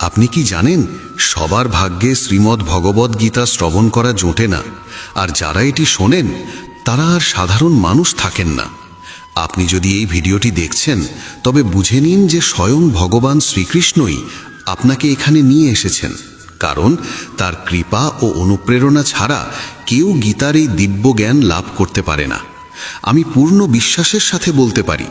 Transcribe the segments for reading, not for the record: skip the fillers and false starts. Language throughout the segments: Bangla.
আপনি কি জানেন, সবার ভাগ্যে শ্রীমদ্ ভগবদ্ গীতা শ্রবণ করা জোটে না, আর যারা এটি শোনেন তারা আর সাধারণ মানুষ থাকেন না। আপনি যদি এই ভিডিওটি দেখছেন তবে বুঝে নিন যে স্বয়ং ভগবান শ্রীকৃষ্ণই আপনাকে এখানে নিয়ে এসেছেন, কারণ তার কৃপা ও অনুপ্রেরণা ছাড়া কেউ গীতার এই দিব্য জ্ঞান লাভ করতে পারে না। আমি পূর্ণ বিশ্বাসের সাথে বলতে পারি,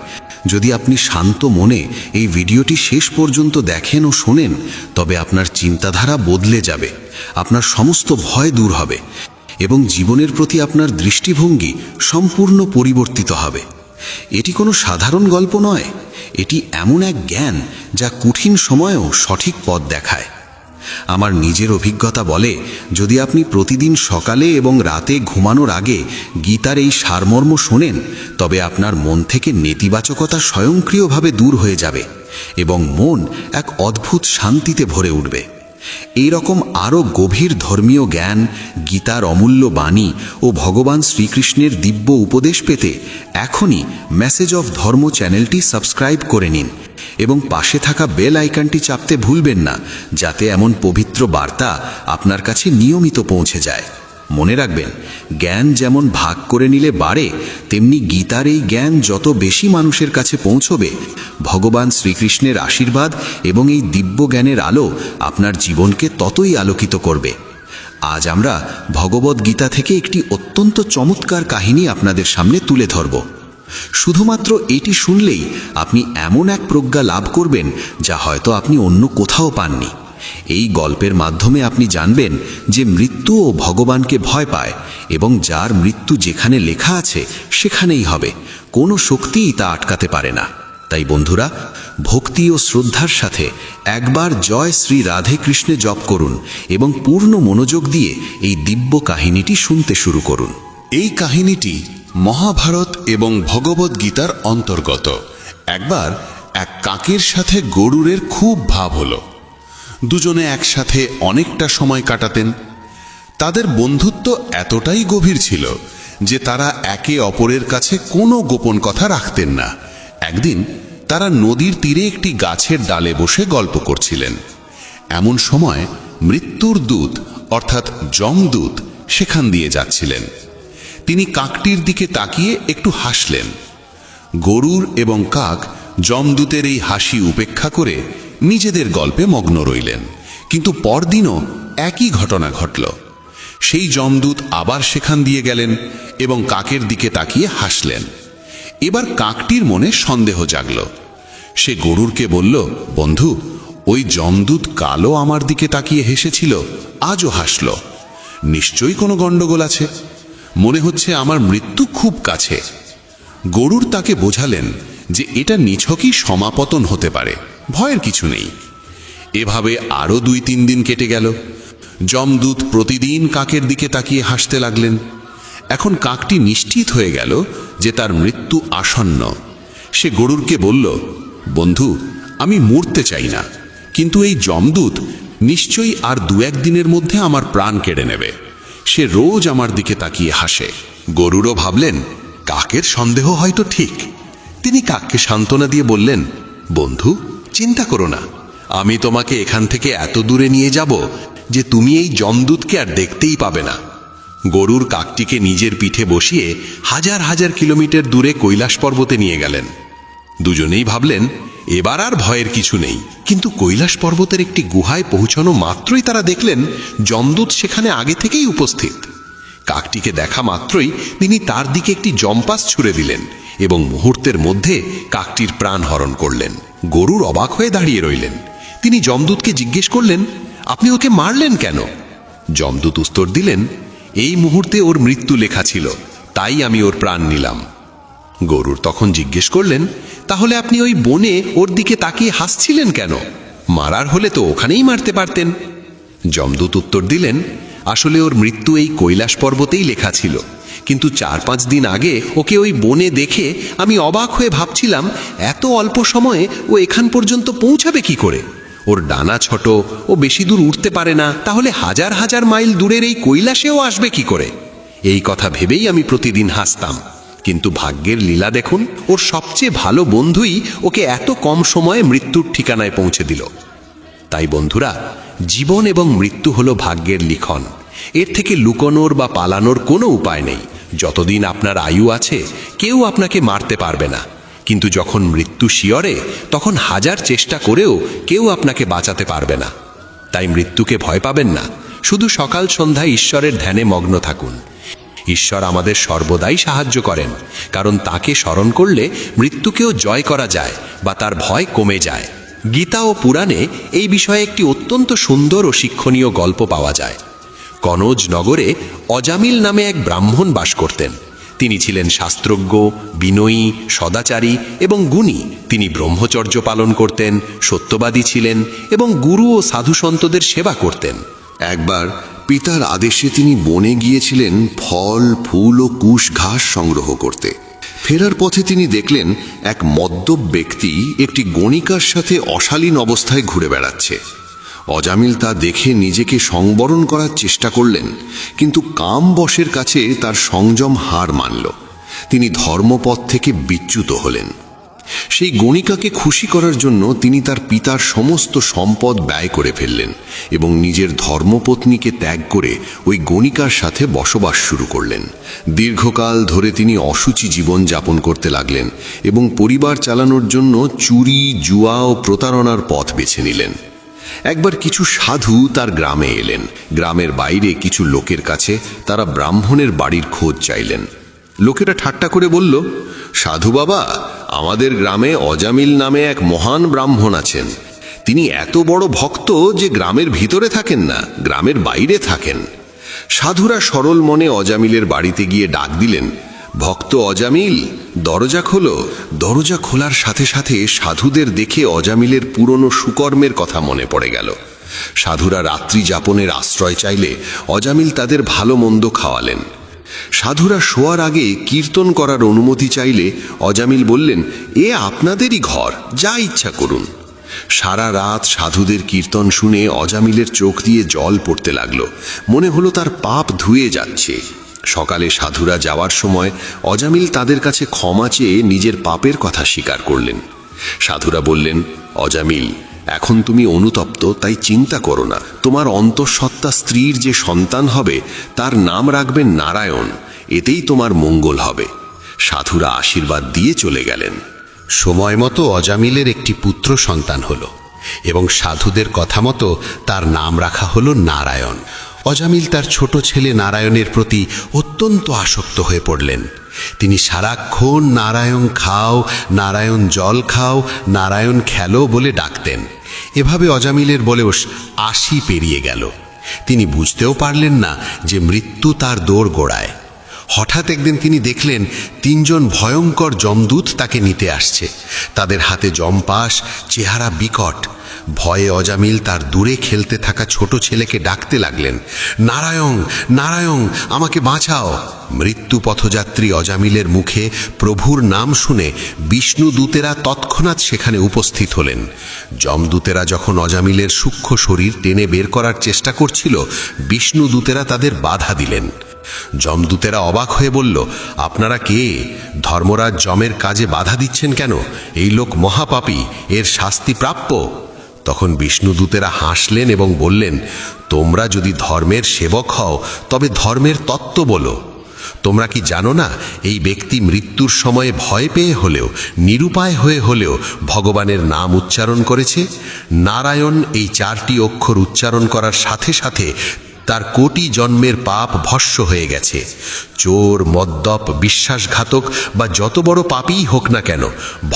যদি আপনি শান্ত মনে এই ভিডিওটি শেষ পর্যন্ত দেখেন ও শোনেন, তবে আপনার চিন্তাধারা বদলে যাবে, আপনার সমস্ত ভয় দূর হবে এবং জীবনের প্রতি আপনার দৃষ্টিভঙ্গি সম্পূর্ণ পরিবর্তিত হবে। এটি কোনো সাধারণ গল্প নয়, এটি এমন এক জ্ঞান যা কঠিন সময়েও সঠিক পথ দেখায়। আমার নিজের অভিজ্ঞতা বলে, যদি আপনি প্রতিদিন সকালে এবং রাতে ঘুমানোর আগে গীতার এই সারমর্ম শোনেন, তবে আপনার মন থেকে নেতিবাচকতা স্বয়ংক্রিয়ভাবে দূর হয়ে যাবে এবং মন এক অদ্ভুত শান্তিতে ভরে উঠবে। এই রকম আরও গভীর ধর্মীয় জ্ঞান, গীতার অমূল্য বাণী ও ভগবান শ্রীকৃষ্ণের দিব্য উপদেশ পেতে এখনই মেসেজ অফ ধর্ম চ্যানেলটি সাবস্ক্রাইব করে নিন এবং পাশে থাকা বেল আইকনটি চাপতে ভুলবেন না, যাতে এমন পবিত্র বার্তা আপনার কাছে নিয়মিত পৌঁছে যায়। মনে রাখবেন, জ্ঞান যেমন ভাগ করে নিলে বাড়ে, তেমনি গীতার এই জ্ঞান যত বেশি মানুষের কাছে পৌঁছবে, ভগবান শ্রীকৃষ্ণের আশীর্বাদ এবং এই দিব্য জ্ঞানের আলো আপনার জীবনকে ততই আলোকিত করবে। আজ আমরা ভগবদ্ গীতা থেকে একটি অত্যন্ত চমৎকার কাহিনী আপনাদের সামনে তুলে ধরব। শুধুমাত্র এটি শুনলেই আপনি এমন এক প্রজ্ঞা লাভ করবেন যা হয়তো আপনি অন্য কোথাও পাননি। এই গল্পের মাধ্যমে আপনি জানবেন যে মৃত্যু ও ভগবানকে ভয় পায় এবং যার মৃত্যু যেখানে লেখা আছে সেখানেই হবে, কোনো শক্তিই তা আটকাতে পারে না। তাই বন্ধুরা, ভক্তি ও শ্রদ্ধার সাথে একবার জয় শ্রী রাধে কৃষ্ণে জপ করুন এবং পূর্ণ মনোযোগ দিয়ে এই দিব্য কাহিনীটি শুনতে শুরু করুন। এই কাহিনীটি মহাভারত এবং ভগবদ্ গীতার অন্তর্গত। একবার এক কাকের সাথে গরুরের খুব ভাব হলো। দুজনে একসাথে অনেকটা সময় কাটাতেন। তাদের বন্ধুত্ব এতটাই গভীর ছিল যে তারা একে অপরের কাছে কোনো গোপন কথা রাখতেন না। একদিন তারা নদীর তীরে একটি গাছের ডালে বসে গল্প করছিলেন। এমন সময় মৃত্যুর দূত অর্থাৎ যমদূত সেখান দিয়ে যাচ্ছিলেন। তিনি কাকটির দিকে তাকিয়ে একটু হাসলেন। গরুর এবং কাক যমদূতের এই হাসি উপেক্ষা করে নিজেদের গল্পে মগ্ন রইলেন। কিন্তু পরদিনও একই ঘটনা ঘটল। সেই যমদূত আবার সেখান দিয়ে গেলেন এবং কাকের দিকে তাকিয়ে হাসলেন। এবার কাকটির মনে সন্দেহ জাগল। সে গরুরকে বলল, বন্ধু, ওই যমদূত কালও আমার দিকে তাকিয়ে হেসেছিল, আজও হাসল। নিশ্চয়ই কোনো গণ্ডগোল আছে, মনে হচ্ছে আমার মৃত্যু খুব কাছে। গরুর তাকে বোঝালেন যে এটা নিছকই সমাপতন হতে পারে, ভয়ের কিছু নেই। এভাবে আরও 2-3 দিন কেটে গেল। যমদূত প্রতিদিন কাকের দিকে তাকিয়ে হাসতে লাগলেন। এখন কাকটি নিশ্চিত হয়ে গেল যে তার মৃত্যু আসন্ন। সে গরুরকে বলল, বন্ধু, আমি মরতে চাই না, কিন্তু এই যমদূত নিশ্চয়ই আর 2-1 দিনের মধ্যে আমার প্রাণ কেড়ে নেবে। সে রোজ আমার দিকে তাকিয়ে হাসে। গরুরও ভাবলেন, কাকের সন্দেহ হয়তো ঠিক। তিনি কাককে সান্ত্বনা দিয়ে বললেন, বন্ধু, চিন্তা করো না, আমি তোমাকে এখান থেকে এত দূরে নিয়ে যাব যে তুমি এই যমদূতকে আর দেখতেই পাবে না। গরুর কাকটিকে নিজের পিঠে বসিয়ে হাজার হাজার কিলোমিটার দূরে কৈলাস পর্বতে নিয়ে গেলেন। দুজনেই ভাবলেন এবার আর ভয়ের কিছু নেই। কিন্তু কৈলাস পর্বতের একটি গুহায় পৌঁছানো মাত্রই তারা দেখলেন যমদূত সেখানে আগে থেকেই উপস্থিত। কাকটিকে দেখা মাত্রই তিনি তার দিকে একটি যমপাস ছুঁড়ে দিলেন এবং মুহূর্তের মধ্যে কাকটির প্রাণ হরণ করলেন। গরুর অবাক হয়ে দাঁড়িয়ে রইলেন। তিনি যমদূতকে জিজ্ঞেস করলেন, আপনি ওকে মারলেন কেন? যমদূত উত্তর দিলেন, এই মুহূর্তে ওর মৃত্যু লেখা ছিল, তাই আমি ওর প্রাণ নিলাম। গরুর তখন জিজ্ঞেস করলেন, তাহলে আপনি ওই বনে ওর দিকে তাকিয়ে হাসছিলেন কেন? মারার হলে তো ওখানেই মারতে পারতেন। যমদূত উত্তর দিলেন, আসলে ওর মৃত্যু এই কৈলাস পর্বতেই লেখা ছিল, কিন্তু 4-5 দিন আগে ওকে ওই বনে দেখে আমি অবাক হয়ে ভাবছিলাম এত অল্প সময়ে ও এখান পর্যন্ত পৌঁছাবে কি করে। ওর ডানা ছোট, ও বেশি দূর উঠতে পারে না, তাহলে হাজার হাজার মাইল দূরের এই কৈলাসেও আসবে কি করে। এই কথা ভেবেই আমি প্রতিদিন হাসতাম। কিন্তু ভাগ্যের লীলা দেখুন, ওর সবচেয়ে ভালো বন্ধুই ওকে এত কম সময়ে মৃত্যুর ঠিকানায় পৌঁছে দিল। তাই বন্ধুরা, জীবন এবং মৃত্যু হলো ভাগ্যের লিখন। এর থেকে লুকোনোর বা পালানোর কোনো উপায় নেই। যতদিন আপনার আয়ু আছে কেউ আপনাকে মারতে পারবে না, কিন্তু যখন মৃত্যু শিয়রে তখন হাজার চেষ্টা করেও কেউ আপনাকে বাঁচাতে পারবে না। তাই মৃত্যুকে ভয় পাবেন না, শুধু সকাল সন্ধ্যা ঈশ্বরের ধ্যানে মগ্ন থাকুন। ঈশ্বর আমাদের সর্বদাই সাহায্য করেন, কারণ তাকে স্মরণ করলে মৃত্যুকেও জয় করা যায় বা তার ভয় কমে যায়। গীতা ও পুরাণে এই বিষয়ে একটি অত্যন্ত সুন্দর ও শিক্ষণীয় গল্প পাওয়া যায়। কনৌজ নগরে অজামিল নামে এক ব্রাহ্মণ বাস করতেন। তিনি ছিলেন শাস্ত্রজ্ঞ, বিনয়ী, সদাচারী এবং গুণী। তিনি ব্রহ্মচর্য পালন করতেন, সত্যবাদী ছিলেন এবং গুরু ও সাধুসন্তদের সেবা করতেন। একবার পিতার আদেশে তিনি বনে গিয়েছিলেন ফল, ফুল ও কুশ ঘাস সংগ্রহ করতে। ফেরার পথে তিনি দেখলেন এক মদ্যপ ব্যক্তি একটি গণিকার সাথে অশালীন অবস্থায় ঘুরে বেড়াচ্ছে। অজামিল তা দেখে নিজেকে সংবরণ করার চেষ্টা করলেন, কিন্তু কামবশের কাছে তার সংযম হার মানল। তিনি ধর্মপথ থেকে বিচ্যুত হলেন। সেই গণিকাকে খুশি করার জন্য তিনি তার পিতার সমস্ত সম্পদ ব্যয় করে ফেললেন এবং নিজের ধর্মপত্নীকে ত্যাগ করে ওই গণিকার সাথে বসবাস শুরু করলেন। দীর্ঘকাল ধরে তিনি অসুচি জীবন যাপন করতে লাগলেন এবং পরিবার চালানোর জন্য চুরি, জুয়া ও প্রতারণার পথ বেছে নিলেন। একবার কিছু সাধু তার গ্রামে এলেন। গ্রামের বাইরে কিছু লোকের কাছে তারা ব্রাহ্মণের বাড়ির খোঁজ চাইলেন। লোকেরা ঠাট্টা করে বলল, সাধু বাবা, আমাদের গ্রামে অজামিল নামে এক মহান ব্রাহ্মণ আছেন। তিনি এত বড় ভক্ত যে গ্রামের ভিতরে থাকেন না, গ্রামের বাইরে থাকেন। সাধুরা সরল মনে অজামিলের বাড়িতে গিয়ে ডাক দিলেন, ভক্ত অজামিল, দরজা খোলো। দরজা খোলার সাথে সাথে সাধুদের দেখে অজামিলের পুরনো সুকর্মের কথা মনে পড়ে গেল। সাধুরা রাত্রি যাপনের আশ্রয় চাইলে অজামিল তাদের ভালো মন্দ খাওয়ালেন। সাধুরা শোয়ার আগে কীর্তন করার অনুমতি চাইলে অজামিল বললেন, এ আপনাদেরই ঘর, যা ইচ্ছা করুন। সারা রাত সাধুদের কীর্তন শুনে অজামিলের চোখ দিয়ে জল পড়তে লাগলো। মনে হলো তার পাপ ধুয়ে যাচ্ছে। সকালে সাধুরা যাওয়ার সময় অজামিল তাদের কাছে ক্ষমা চেয়ে নিজের পাপের কথা স্বীকার করলেন। সাধুরা বললেন, অজামিল, এখন তুমি অনুতপ্ত, তাই চিন্তা করো না। তোমার অন্তঃসত্ত্বা স্ত্রীর যে সন্তান হবে তার নাম রাখবেন নারায়ণ, এতেই তোমার মঙ্গল হবে। সাধুরা আশীর্বাদ দিয়ে চলে গেলেন। সময় মতো অজামিলের একটি পুত্র সন্তান হলো এবং সাধুদের কথা মতো তার নাম রাখা হলো নারায়ণ। অজামিল তার ছোট ছেলে নারায়ণের প্রতি অত্যন্ত আসক্ত হয়ে পড়লেন। তিনি সারাক্ষণ নারায়ণ খাও, নারায়ণ জল খাও, নারায়ণ খেলো বলে ডাকতেন। এভাবে অজামিলের বয়স ৮০ পেরিয়ে গেল। তিনি বুঝতেও পারলেন না যে মৃত্যু তার দোর গোড়ায়। হঠাৎ একদিন তিনি দেখলেন ৩ জন ভয়ঙ্কর যমদূত তাকে নিতে আসছে। তাদের হাতে যমপাশ, চেহারা বিকট। ভয়ে অজামিল তার দূরে খেলতে থাকা ছোট ছেলেকে ডাকতে লাগলেন, নারায়ণ, নারায়ণ, আমাকে বাঁচাও। মৃত্যু পথযাত্রী অজামিলের মুখে প্রভুর নাম শুনে বিষ্ণুদূতেরা তৎক্ষণাৎ সেখানে উপস্থিত হলেন। যমদূতেরা যখন অজামিলের সূক্ষ্ম শরীর টেনে বের করার চেষ্টা করছিল, বিষ্ণুদূতেরা তাদের বাধা দিলেন। যমদূতেরা অবাক হয়ে বলল, আপনারা কে? ধর্মরাজ যমের কাজে বাধা দিচ্ছেন কেন? এই লোক মহাপাপী, এর শাস্তি প্রাপ্য। তখন বিষ্ণুদূতেরা হাসলেন এবং বললেন, তোমরা যদি ধর্মের সেবক হও তবে ধর্মের তত্ত্ব বলো। তোমরা কি জানো না, এই ব্যক্তি মৃত্যুর সময়ে ভয় পেয়ে হলেও, নিরুপায় হয়ে হলেও ভগবানের নাম উচ্চারণ করেছে। নারায়ণ এই 4টি অক্ষর উচ্চারণ করার সাথে সাথে তার কোটি জন্মের পাপ ভস্ম হয়ে গেছে। চোর, মদ্যপ, বিশ্বাসঘাতক বা যত বড় পাপীই হোক না কেন,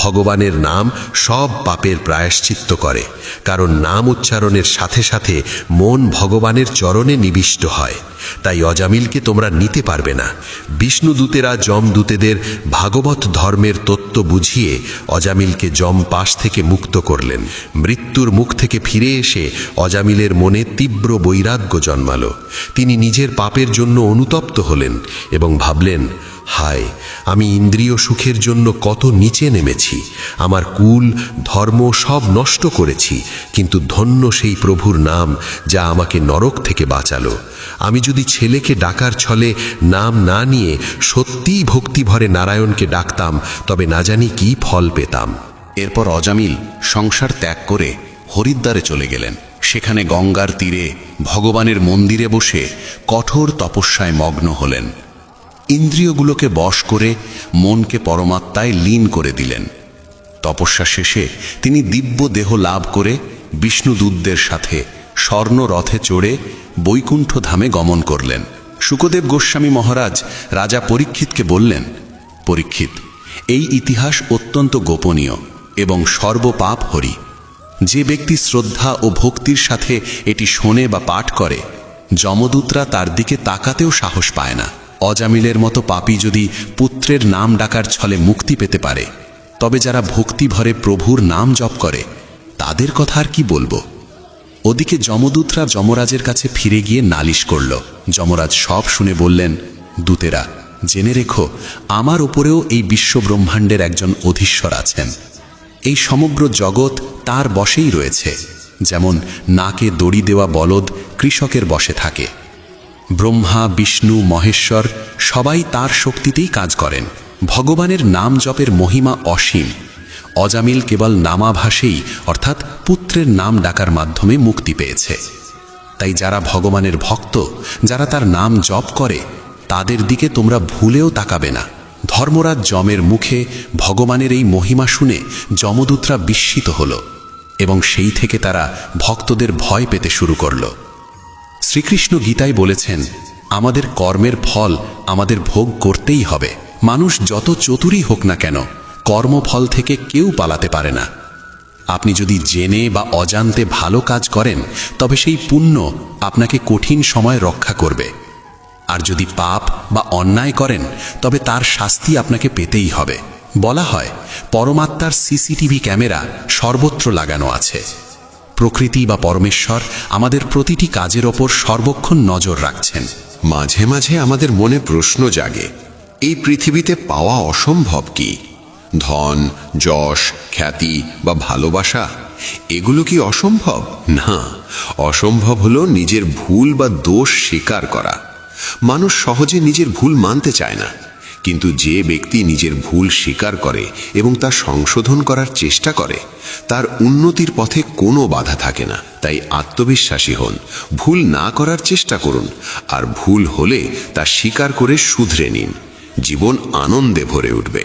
ভগবানের নাম সব পাপের প্রায়শ্চিত্ত করে, কারণ নাম উচ্চারণের সাথে সাথে মন ভগবানের চরণে নিবিষ্ট হয়। তাই অজামিলকে তোমরা নিতে পারবে না। বিষ্ণুদূতেরা যমদূতেদের ভাগবত ধর্মের তত্ত্ব বুঝিয়ে অজামিলকে যম পাশ থেকে মুক্ত করলেন। মৃত্যুর মুখ থেকে ফিরে এসে অজামিলের মনে তীব্র বৈরাগ্য জন্মালো। তিনি নিজের পাপের জন্য অনুতপ্ত হলেন এবং ভাবলেন, হায়, আমি ইন্দ্রিয় সুখের জন্য কত নিচে নেমেছি। আমার কুল, ধর্ম সব নষ্ট করেছি, কিন্তু ধন্য সেই প্রভুর নাম যা আমাকে নরক থেকে বাঁচালো। আমি যদি ছেলেকে ডাকার ছলে নাম না নিয়ে সত্যিই ভক্তিভরে নারায়ণকে ডাকতাম, তবে না জানি কি ফল পেতাম। এরপর অজামিল সংসার ত্যাগ করে হরিদ্বারে চলে গেলেন। সেখানে গঙ্গার তীরে ভগবানের মন্দিরে বসে কঠোর তপস্যায় মগ্ন হলেন। ইন্দ্রিয়গুলোকে বশ করে মনকে পরমাত্মায় লীন করে দিলেন। তপস্যা শেষে তিনি দিব্য দেহ লাভ করে বিষ্ণুদূতদের সাথে স্বর্ণ রথে চড়ে বৈকুণ্ঠ ধামে গমন করলেন। শুকদেব গোস্বামী মহারাজ রাজা পরীক্ষিতকে বললেন, পরীক্ষিত, এই ইতিহাস অত্যন্ত গোপনীয় এবং সর্বপাপ হরি। যে ব্যক্তি শ্রদ্ধা ও ভক্তির সাথে এটি শোনে বা পাঠ করে, যমদূতরা তার দিকে তাকাতেও সাহস পায় না। অজামিলের মতো পাপী যদি পুত্রের নাম ডাকার ছলে মুক্তি পেতে পারে, তবে যারা ভক্তি ভরে প্রভুর নাম জপ করে তাদের কথা আর কি বলবো। ওদিকে যমদূতরা যমরাজের কাছে ফিরে গিয়ে নালিশ করল। যমরাজ সব শুনে বললেন, দূতেরা, জেনে রেখো, আমার ওপরেও এই বিশ্বব্রহ্মাণ্ডের একজন অধীশ্বর আছেন। এই সমগ্র জগৎ তার বশেই রয়েছে, যেমন নাকে দড়ি দেওয়া বলদ কৃষকের বশে থাকে। ব্রহ্মা, বিষ্ণু, মহেশ্বর সবাই তার শক্তিতেই কাজ করেন। ভগবানের নাম জপের মহিমা অসীম। অজামিল কেবল নামাভাসেই অর্থাৎ পুত্রের নাম ডাকার মাধ্যমে মুক্তি পেয়েছে। তাই যারা ভগবানের ভক্ত, যারা তার নাম জপ করে, তাদের দিকে তোমরা ভুলেও তাকাবে না। ধর্মরাজ যমের মুখে ভগবানের এই মহিমা শুনে যমদূতরা বিস্মিত হল এবং সেই থেকে তারা ভক্তদের ভয় পেতে শুরু করল। শ্রীকৃষ্ণ গীতায় বলেছেন, আমাদের কর্মের ফল আমাদের ভোগ করতেই হবে। মানুষ যত চতুরই হোক না কেন, কর্মফল থেকে কেউ পালাতে পারে না। আপনি যদি জেনে বা অজান্তে ভালো কাজ করেন, তবে সেই পুণ্য আপনাকে কঠিন সময় রক্ষা করবে। আর যদি পাপ বা অন্যায় করেন, তবে তার শাস্তি আপনাকে পেতেই হবে। বলা হয়, পরমাত্মার সিসিটিভি ক্যামেরা সর্বত্র লাগানো আছে। প্রকৃতি বা পরমেশ্বর আমাদের প্রতিটি কাজের ওপর সর্বক্ষণ নজর রাখছেন। মাঝে মাঝে আমাদের মনে প্রশ্ন জাগে, এই পৃথিবীতে পাওয়া অসম্ভব কি? ধন, যশ, খ্যাতি বা ভালোবাসা, এগুলো কি অসম্ভব? না, অসম্ভব হলো নিজের ভুল বা দোষ স্বীকার করা। মানুষ সহজে নিজের ভুল মানতে চায় না, কিন্তু যে ব্যক্তি নিজের ভুল স্বীকার করে এবং তা সংশোধন করার চেষ্টা করে, তার উন্নতির পথে কোনো বাধা থাকে না। তাই আত্মবিশ্বাসী হন, ভুল না করার চেষ্টা করুন, আর ভুল হলে তা স্বীকার করে শুধরে নিন। জীবন আনন্দে ভরে উঠবে।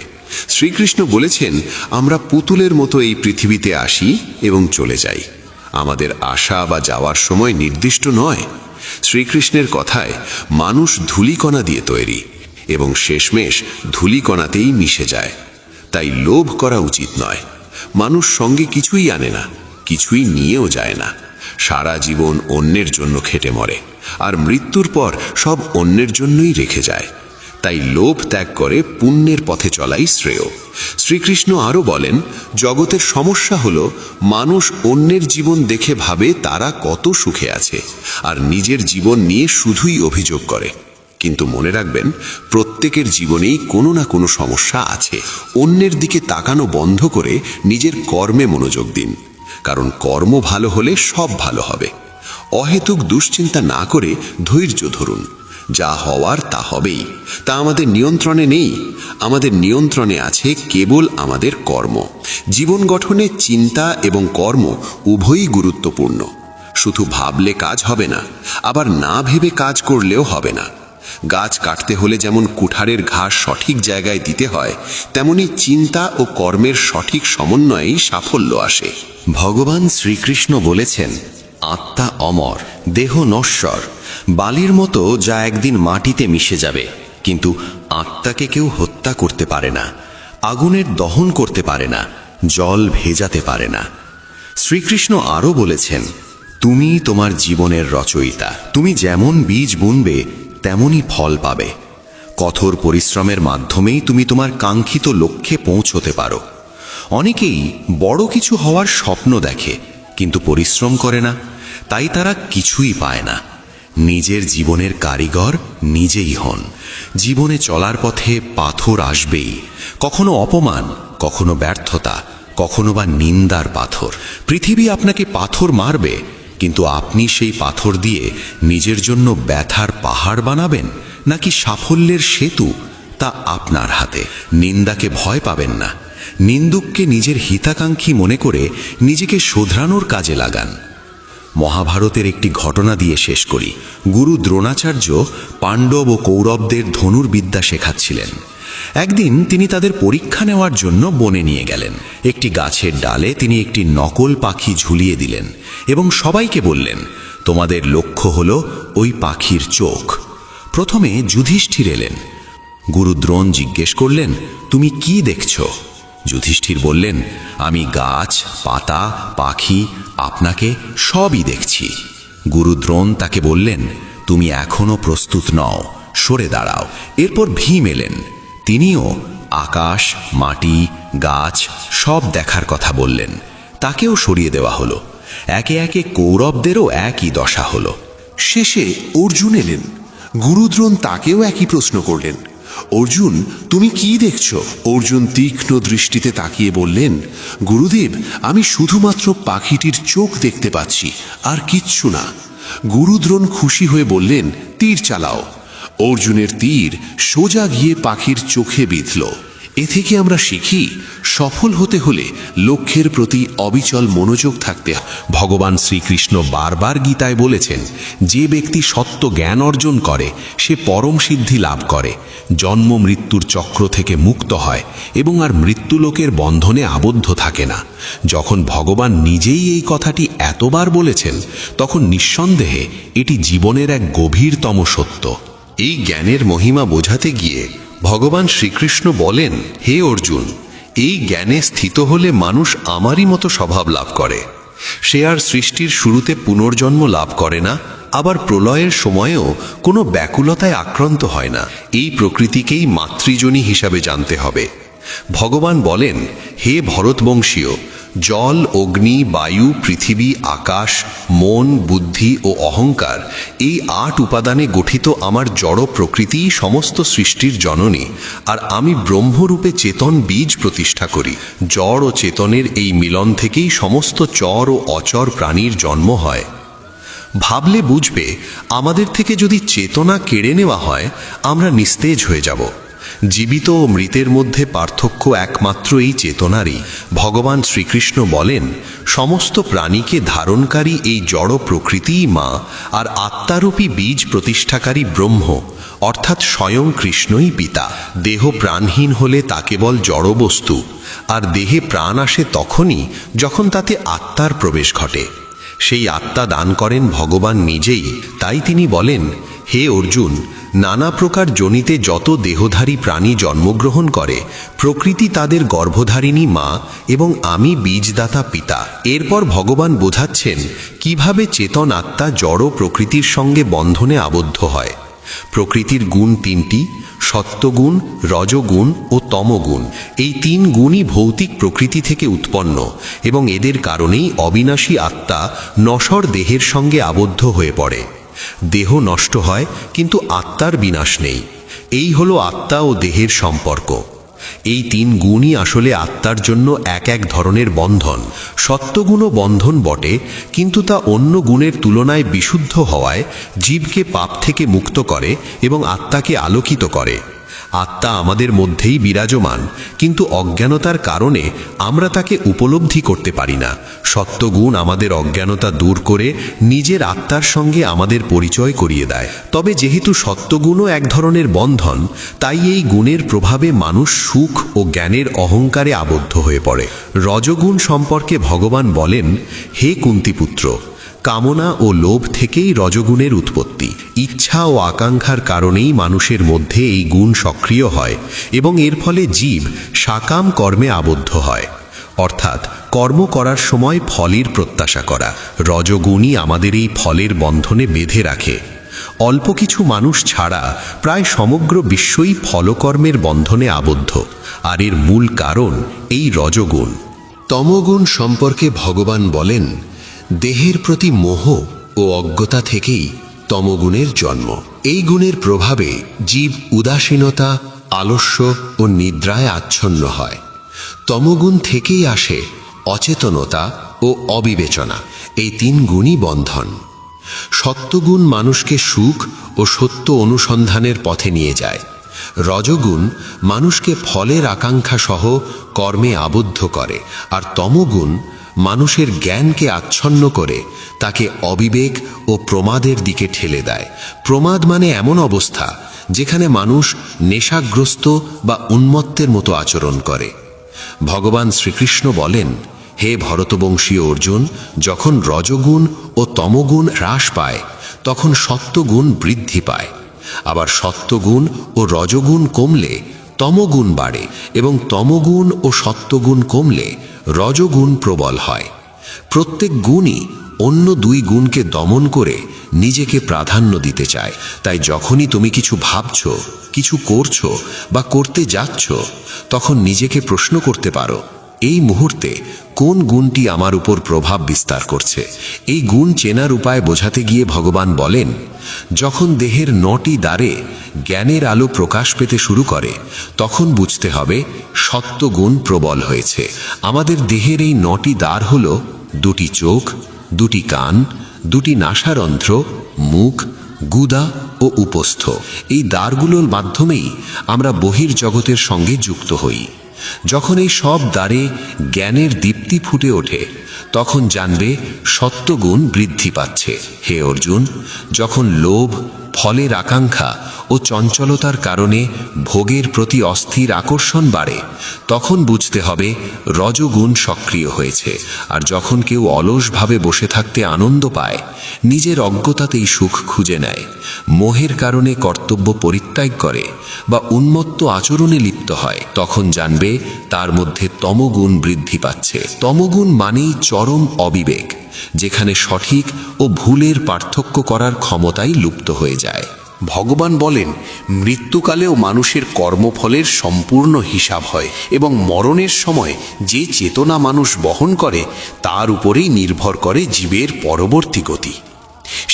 শ্রীকৃষ্ণ বলেছেন, আমরা পুতুলের মতো এই পৃথিবীতে আসি এবং চলে যাই। আমাদের আসা বা যাওয়ার সময় নির্দিষ্ট নয়। শ্রীকৃষ্ণের কথায় মানুষ ধূলিকণা দিয়ে তৈরি এবং শেষমেশ ধূলিকণাতেই মিশে যায়। তাই লোভ করা উচিত নয়। মানুষ সঙ্গে কিছুই আনে না, কিছুই নিয়েও যায় না। সারা জীবন অন্যের জন্য খেটে মরে, আর মৃত্যুর পর সব অন্যের জন্যই রেখে যায়। তাই লোভ ত্যাগ করে পুণ্যের পথে চলাই শ্রেয়। শ্রীকৃষ্ণ আরও বলেন, জগতের সমস্যা হলো মানুষ অন্যের জীবন দেখে ভাবে তারা কত সুখে আছে, আর নিজের জীবন নিয়ে শুধুই অভিযোগ করে। কিন্তু মনে রাখবেন, প্রত্যেকের জীবনেই কোনো না কোনো সমস্যা আছে। অন্যের দিকে তাকানো বন্ধ করে নিজের কর্মে মনোযোগ দিন, কারণ কর্ম ভালো হলে সব ভালো হবে। অহেতুক দুশ্চিন্তা না করে ধৈর্য ধরুন। যা হওয়ার তা হবেই, তা আমাদের নিয়ন্ত্রণে নেই। আমাদের নিয়ন্ত্রণে আছে কেবল আমাদের কর্ম। জীবন গঠনে চিন্তা এবং কর্ম উভয়ই গুরুত্বপূর্ণ। শুধু ভাবলে কাজ হবে না, আবার না ভেবে কাজ করলেও হবে না। গাছ কাটতে হলে যেমন কুঠারের ঘাস সঠিক জায়গায় দিতে হয়, তেমনি চিন্তা ও কর্মের সঠিক সমন্বয়েই সাফল্য আসে। ভগবান শ্রীকৃষ্ণ বলেছেন, আত্মা অমর, দেহ নশ্বর, বালির মতো যা একদিন মাটিতে মিশে যাবে। কিন্তু আত্মাকে কেউ হত্যা করতে পারে না, আগুনের দহন করতে পারে না, জল ভেজাতে পারে না। শ্রীকৃষ্ণ আরও বলেছেন, তুমি তোমার জীবনের রচয়িতা। তুমি যেমন বীজ বুনবে তেমনই ফল পাবে। কঠোর পরিশ্রমের মাধ্যমেই তুমি তোমার কাঙ্ক্ষিত লক্ষ্যে পৌঁছতে পারো। অনেকেই বড় কিছু হওয়ার স্বপ্ন দেখে, কিন্তু পরিশ্রম করে না, তাই তারা কিছুই পায় না। নিজের জীবনের কারিগর নিজেই হন। জীবনে চলার পথে পাথর আসবেই, কখনো অপমান, কখনো ব্যর্থতা, কখনো বা নিন্দার পাথর। পৃথিবী আপনাকে পাথর মারবে, কিন্তু আপনি সেই পাথর দিয়ে নিজের জন্য ব্যথার পাহাড় বানাবেন নাকি সাফল্যের সেতু, তা আপনার হাতে। নিন্দাকে ভয় পাবেন না, নিন্দুককে নিজের হিতাকাঙ্ক্ষী মনে করে নিজেকে শোধরানোর কাজে লাগান। মহাভারতের একটি ঘটনা দিয়ে শেষ করি। গুরু দ্রোণাচার্য পাণ্ডব ও কৌরবদের ধনুর্বিদ্যা শেখাচ্ছিলেন। একদিন তিনি তাদের পরীক্ষা নেওয়ার জন্য বনে নিয়ে গেলেন। একটি গাছের ডালে তিনি একটি নকল পাখি ঝুলিয়ে দিলেন এবং সবাইকে বললেন, তোমাদের লক্ষ্য হলো ওই পাখির চোখ। প্রথমে যুধিষ্ঠির এলেন। গুরু দ্রোণ জিজ্ঞেস করলেন, তুমি কি দেখছ? যুধিষ্ঠির বললেন, আমি গাছ, পাতা, পাখি, আপনাকে সবই দেখছি। গুরু দ্রোণ তাকে বললেন, তুমি এখনো প্রস্তুত নও, সরে দাঁড়াও। এরপর ভীম এলেন। তিনিও আকাশ, মাটি, গাছ সব দেখার কথা বললেন। তাকেও সরিয়ে দেওয়া হলো। একে একে কৌরবদেরও একই দশা হলো। শেষে অর্জুন এলেন। গুরুদ্রোণ তাকেও একই প্রশ্ন করলেন, অর্জুন তুমি কি দেখছ? অর্জুন তীক্ষ্ণ দৃষ্টিতে তাকিয়ে বললেন, গুরুদেব, আমি শুধুমাত্র পাখিটির চোখ দেখতে পাচ্ছি, আর কিচ্ছু না। গুরুদ্রোণ খুশি হয়ে বললেন, তীর চালাও। অর্জুনের তীর সোজা গিয়ে পাখির চোখে বিঁধল। এ থেকে আমরা শিখি, সফল হতে হলে লক্ষ্যের প্রতি অবিচল মনোযোগ থাকতে হয়। ভগবান শ্রীকৃষ্ণ বারবার গীতায় বলেছেন, যে ব্যক্তি সত্য জ্ঞান অর্জন করে সে পরম সিদ্ধি লাভ করে, জন্ম মৃত্যুর চক্র থেকে মুক্ত হয় এবং আর মৃত্যুলোকের বন্ধনে আবদ্ধ থাকে না। যখন ভগবান নিজেই এই কথাটি এতবার বলেছেন, তখন নিঃসন্দেহে এটি জীবনের এক গভীরতম সত্য। এই জ্ঞানের মহিমা বোঝাতে গিয়ে ভগবান শ্রীকৃষ্ণ বলেন, হে অর্জুন, এই জ্ঞানে স্থিত হলে মানুষ আমারই মতো স্বভাব লাভ করে। সে আর সৃষ্টির শুরুতে পুনর্জন্ম লাভ করে না, আবার প্রলয়ের সময়েও কোনো ব্যাকুলতায় আক্রান্ত হয় না। এই প্রকৃতিকেই মাতৃজনী হিসাবে জানতে হবে। ভগবান বলেন, হে ভরতবংশীয়, জল, অগ্নি, বায়ু, পৃথিবী, আকাশ, মন, বুদ্ধি ও অহংকার, এই 8 উপাদানে গঠিত আমার জড় প্রকৃতি সমস্ত সৃষ্টির জননী, আর আমি ব্রহ্মরূপে চেতন বীজ প্রতিষ্ঠা করি। জড় ও চেতনের এই মিলন থেকেই সমস্ত চর ও অচর প্রাণীর জন্ম হয়। ভাবলে বুঝবে, আমাদের থেকে যদি চেতনা কেড়ে নেওয়া হয়, আমরা নিস্তেজ হয়ে যাব। জীবিত ও মৃতের মধ্যে পার্থক্য একমাত্র এই চেতনারই। ভগবান শ্রীকৃষ্ণ বলেন, সমস্ত প্রাণীকে ধারণকারী এই জড় প্রকৃতিই মা, আর আত্মারূপী বীজ প্রতিষ্ঠাকারী ব্রহ্ম, অর্থাৎ স্বয়ং কৃষ্ণই পিতা। দেহ প্রাণহীন হলে তা কেবল জড় বস্তু, আর দেহে প্রাণ আসে তখনই যখন তাতে আত্মার প্রবেশ ঘটে। সেই আত্মা দান করেন ভগবান নিজেই। তাই তিনি বলেন, হে অর্জুন, নানা প্রকার জনিতে যত দেহধারী প্রাণী জন্মগ্রহণ করে, প্রকৃতি তাদের গর্ভধারিণী মা এবং আমি বীজদাতা পিতা। এরপর ভগবান বোঝাচ্ছেন কিভাবে চেতন আত্মা জড় প্রকৃতির সঙ্গে বন্ধনে আবদ্ধ হয়। প্রকৃতির গুণ 3টি, সত্ত্বগুণ, রজগুণ ও তমগুণ। এই 3 গুণই ভৌতিক প্রকৃতি থেকে উৎপন্ন এবং এদের কারণেই অবিনাশী আত্মা নশ্বর দেহের সঙ্গে আবদ্ধ হয়ে পড়ে। দেহ নষ্ট হয়, কিন্তু আত্মার বিনাশ নেই। এই হলো আত্মা ও দেহের সম্পর্ক। এই 3 গুণই আসলে আত্মার জন্য এক এক ধরনের বন্ধন। সত্ত্বগুণও বন্ধন বটে, কিন্তু তা অন্য গুণের তুলনায় বিশুদ্ধ হওয়ায় জীবকে পাপ থেকে মুক্ত করে এবং আত্মাকে আলোকিত করে। আত্মা আমাদের মধ্যেই বিরাজমান, কিন্তু অজ্ঞানতার কারণে আমরা তাকে উপলব্ধি করতে পারি না। সত্ত্বগুণ আমাদের অজ্ঞানতা দূর করে নিজের আত্মার সঙ্গে আমাদের পরিচয় করিয়ে দেয়। তবে যেহেতু সত্ত্বগুণও এক ধরনের বন্ধন, তাই এই গুণের প্রভাবে মানুষ সুখ ও জ্ঞানের অহংকারে আবদ্ধ হয়ে পড়ে। রজগুণ সম্পর্কে ভগবান বলেন, হে কুন্তিপুত্র, কামনা ও লোভ থেকেই রজগুণের উৎপত্তি। ইচ্ছা ও আকাঙ্ক্ষার কারণেই মানুষের মধ্যে এই গুণ সক্রিয় হয় এবং এর ফলে জীব সাকাম কর্মে আবদ্ধ হয়, অর্থাৎ কর্ম করার সময় ফলের প্রত্যাশা করা। রজগুণই আমাদের এই ফলের বন্ধনে বেঁধে রাখে। অল্প কিছু মানুষ ছাড়া প্রায় সমগ্র বিশ্বই ফলকর্মের বন্ধনে আবদ্ধ, আর এর মূল কারণ এই রজগুণ। তমগুণ সম্পর্কে ভগবান বলেন, দেহের প্রতি মোহ ও অজ্ঞতা থেকেই তমগুণের জন্ম। এই গুণের প্রভাবে জীব উদাসীনতা, আলস্য ও নিদ্রায় আচ্ছন্ন হয়। তমগুণ থেকেই আসে অচেতনতা ও অবিবেচনা। এই 3 গুণই বন্ধন। সত্ত্বগুণ মানুষকে সুখ ও সত্য অনুসন্ধানের পথে নিয়ে যায়। রজগুণ মানুষকে ফলের আকাঙ্ক্ষা সহ কর্মে আবদ্ধ করে, আর তমগুণ মানুষের জ্ঞানকে আচ্ছন্ন করে তাকে অবিবেক ও প্রমাদের দিকে ঠেলে দেয়। প্রমাদ মানে এমন অবস্থা যেখানে মানুষ নেশাগ্রস্ত বা উন্মত্তের মতো আচরণ করে। ভগবান শ্রীকৃষ্ণ বলেন, হে ভরতবংশীয় অর্জুন, যখন রজগুণ ও তমগুণ হ্রাস পায় তখন সত্ত্বগুণ বৃদ্ধি পায়। আবার সত্ত্বগুণ ও রজগুণ কমলে তমগুণ বাড়ে এবং তমগুণ ও সত্ত্বগুণ কমলে রজগুণ প্রবল হয়। প্রত্যেক গুণই অন্য দুই গুণকে দমন করে নিজেকে প্রাধান্য দিতে চায়। তাই যখনই তুমি কিছু ভাবছো, কিছু করছো বা করতে যাচ্ছ, তখন নিজেকে প্রশ্ন করতে পারো, এই মুহূর্তে কোন গুণটি আমার উপর প্রভাব বিস্তার করছে। এই গুণ চেনার উপায় বোঝাতে গিয়ে ভগবান বলেন, যখন দেহের 9টি দ্বারে জ্ঞানের আলো প্রকাশ পেতে শুরু করে তখন বুঝতে হবে সত্ত্বগুণ প্রবল হয়েছে। আমাদের দেহের এই 9টি দ্বার হল 2টি চোখ, 2টি কান, 2টি নাসারন্ধ্র, মুখ, গুদা ও উপস্থ। এই দ্বারগুলোর মাধ্যমেই আমরা বহির্জগতের সঙ্গে যুক্ত হই। যখন এই সব দ্বারে জ্ঞানের দীপ্তি ফুটে ওঠে তখন জানবে সত্ত্বগুণ বৃদ্ধি পাচ্ছে। হে অর্জুন, যখন লোভ, ফলের আকাঙ্ক্ষা ও চঞ্চলতার কারণে ভোগের প্রতি অস্থির আকর্ষণ বাড়ে তখন বুঝতে হবে রজগুণ সক্রিয় হয়েছে। আর যখন কেউ অলসভাবে বসে থাকতে আনন্দ পায়, নিজের অজ্ঞতাতেই সুখ খুঁজে নেয়, মোহের কারণে কর্তব্য পরিত্যাগ করে বা উন্মত্ত আচরণে লিপ্ত হয়, তখন জানবে তার মধ্যে তমগুণ বৃদ্ধি পাচ্ছে। তমগুণ মানেই চরম অবিবেক, যেখানে সঠিক ও ভুলের পার্থক্য করার ক্ষমতাই লুপ্ত হয়ে যায়। ভগবান বলেন, মৃত্যুকালেও মানুষের কর্মফলের সম্পূর্ণ হিসাব হয় এবং মরণের সময় যে চেতনা মানুষ বহন করে তার উপরেই নির্ভর করে জীবের পরবর্তী গতি।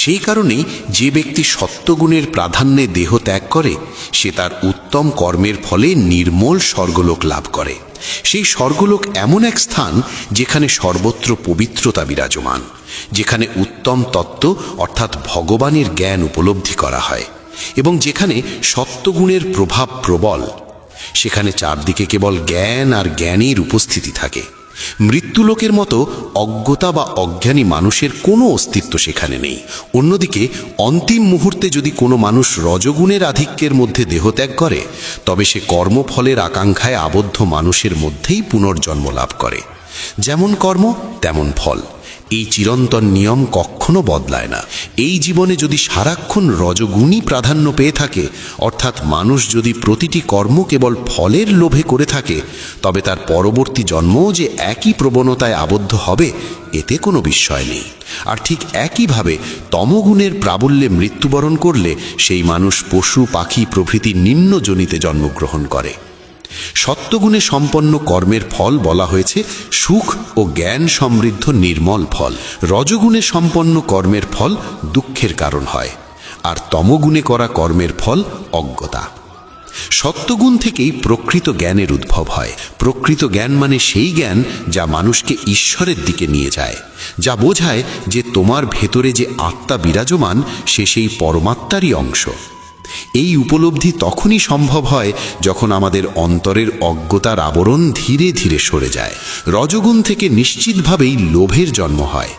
সেই কারণেই যে ব্যক্তি সত্ত্বগুণের প্রাধান্যে দেহ ত্যাগ করে সে তার উত্তম কর্মের ফলে নির্মল স্বর্গলোক লাভ করে। সেই স্বর্গলোক এমন এক স্থান যেখানে সর্বত্র পবিত্রতা বিরাজমান, যেখানে উত্তম তত্ত্ব অর্থাৎ ভগবানের জ্ঞান উপলব্ধি করা হয় এবং যেখানে সত্ত্বগুণের প্রভাব প্রবল। সেখানে চারদিকে কেবল জ্ঞান আর জ্ঞানের উপস্থিতি থাকে। মৃত্যুলোকের মতো অজ্ঞতা বা অজ্ঞানী মানুষের কোনো অস্তিত্ব সেখানে নেই। অন্যদিকে অন্তিম মুহূর্তে যদি কোনো মানুষ রজগুণের আধিক্যের মধ্যে দেহত্যাগ করে তবে সে কর্মফলের আকাঙ্ক্ষায় আবদ্ধ মানুষের মধ্যেই পুনর্জন্ম লাভ করে। যেমন কর্ম তেমন ফল, এই চিরন্তন নিয়ম কখনো বদলায় না। এই জীবনে যদি সারাক্ষণ রজগুণই প্রাধান্য পেয়ে থাকে, অর্থাৎ মানুষ যদি প্রতিটি কর্ম কেবল ফলের লোভে করে থাকে, তবে তার পরবর্তী জন্মও যে একই প্রবণতায় আবদ্ধ হবে এতে কোনো বিস্ময় নেই। আর ঠিক একইভাবে তমগুণের প্রাবল্যে মৃত্যুবরণ করলে সেই মানুষ পশু, পাখি প্রভৃতি নিম্ন যোনিতে জন্মগ্রহণ করে। সত্ত্বগুণে সম্পন্ন কর্মের ফল বলা হয়েছে সুখ ও জ্ঞান সমৃদ্ধ নির্মল ফল। রজগুণে সম্পন্ন কর্মের ফল দুঃখের কারণ হয়, আর তমগুণে করা কর্মের ফল অজ্ঞতা। সত্ত্বগুণ থেকেই প্রকৃত জ্ঞানের উদ্ভব হয়। প্রকৃত জ্ঞান মানে সেই জ্ঞান যা মানুষকে ঈশ্বরের দিকে নিয়ে যায়, যা বোঝায় যে তোমার ভেতরে যে আত্মা বিরাজমান সে সেই পরমাত্মারই অংশ। এই উপলব্ধি তখনই সম্ভব হয় যখন আমাদের অন্তরের অজ্ঞতার আবরণ ধীরে ধীরে সরে যায়। রজগুণ থেকে নিশ্চিতভাবেই লোভের জন্ম হয়,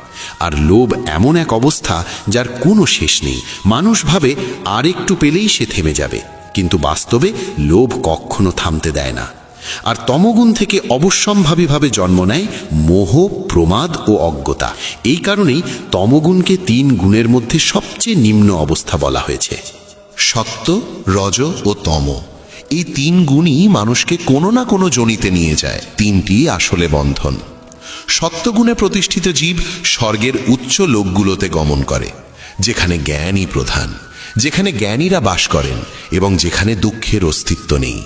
আর লোভ এমন এক অবস্থা যার কোনো শেষ নেই। মানুষ ভাবে আর একটু পেলেই সে থেমে যাবে, কিন্তু বাস্তবে লোভ কখনো থামতে দেয় না। আর তমগুণ থেকে অবশ্যম্ভাবীভাবে জন্ম নেয় মোহ, প্রমাদ ও অজ্ঞতা। এই কারণেই তমগুণকে 3 গুণের মধ্যে সবচেয়ে নিম্ন অবস্থা বলা হয়েছে। সত্ত্ব, রজ ও তম, এই 3 গুণই মানুষকে কোনো না কোনো যোনিতে নিয়ে যায়। 3টি আসলে বন্ধন। সত্ত্বগুণে প্রতিষ্ঠিত জীব স্বর্গের উচ্চ লোকগুলোতে গমন করে, যেখানে জ্ঞানই প্রধান, যেখানে জ্ঞানীরা বাস করেন এবং যেখানে দুঃখের অস্তিত্ব নেই।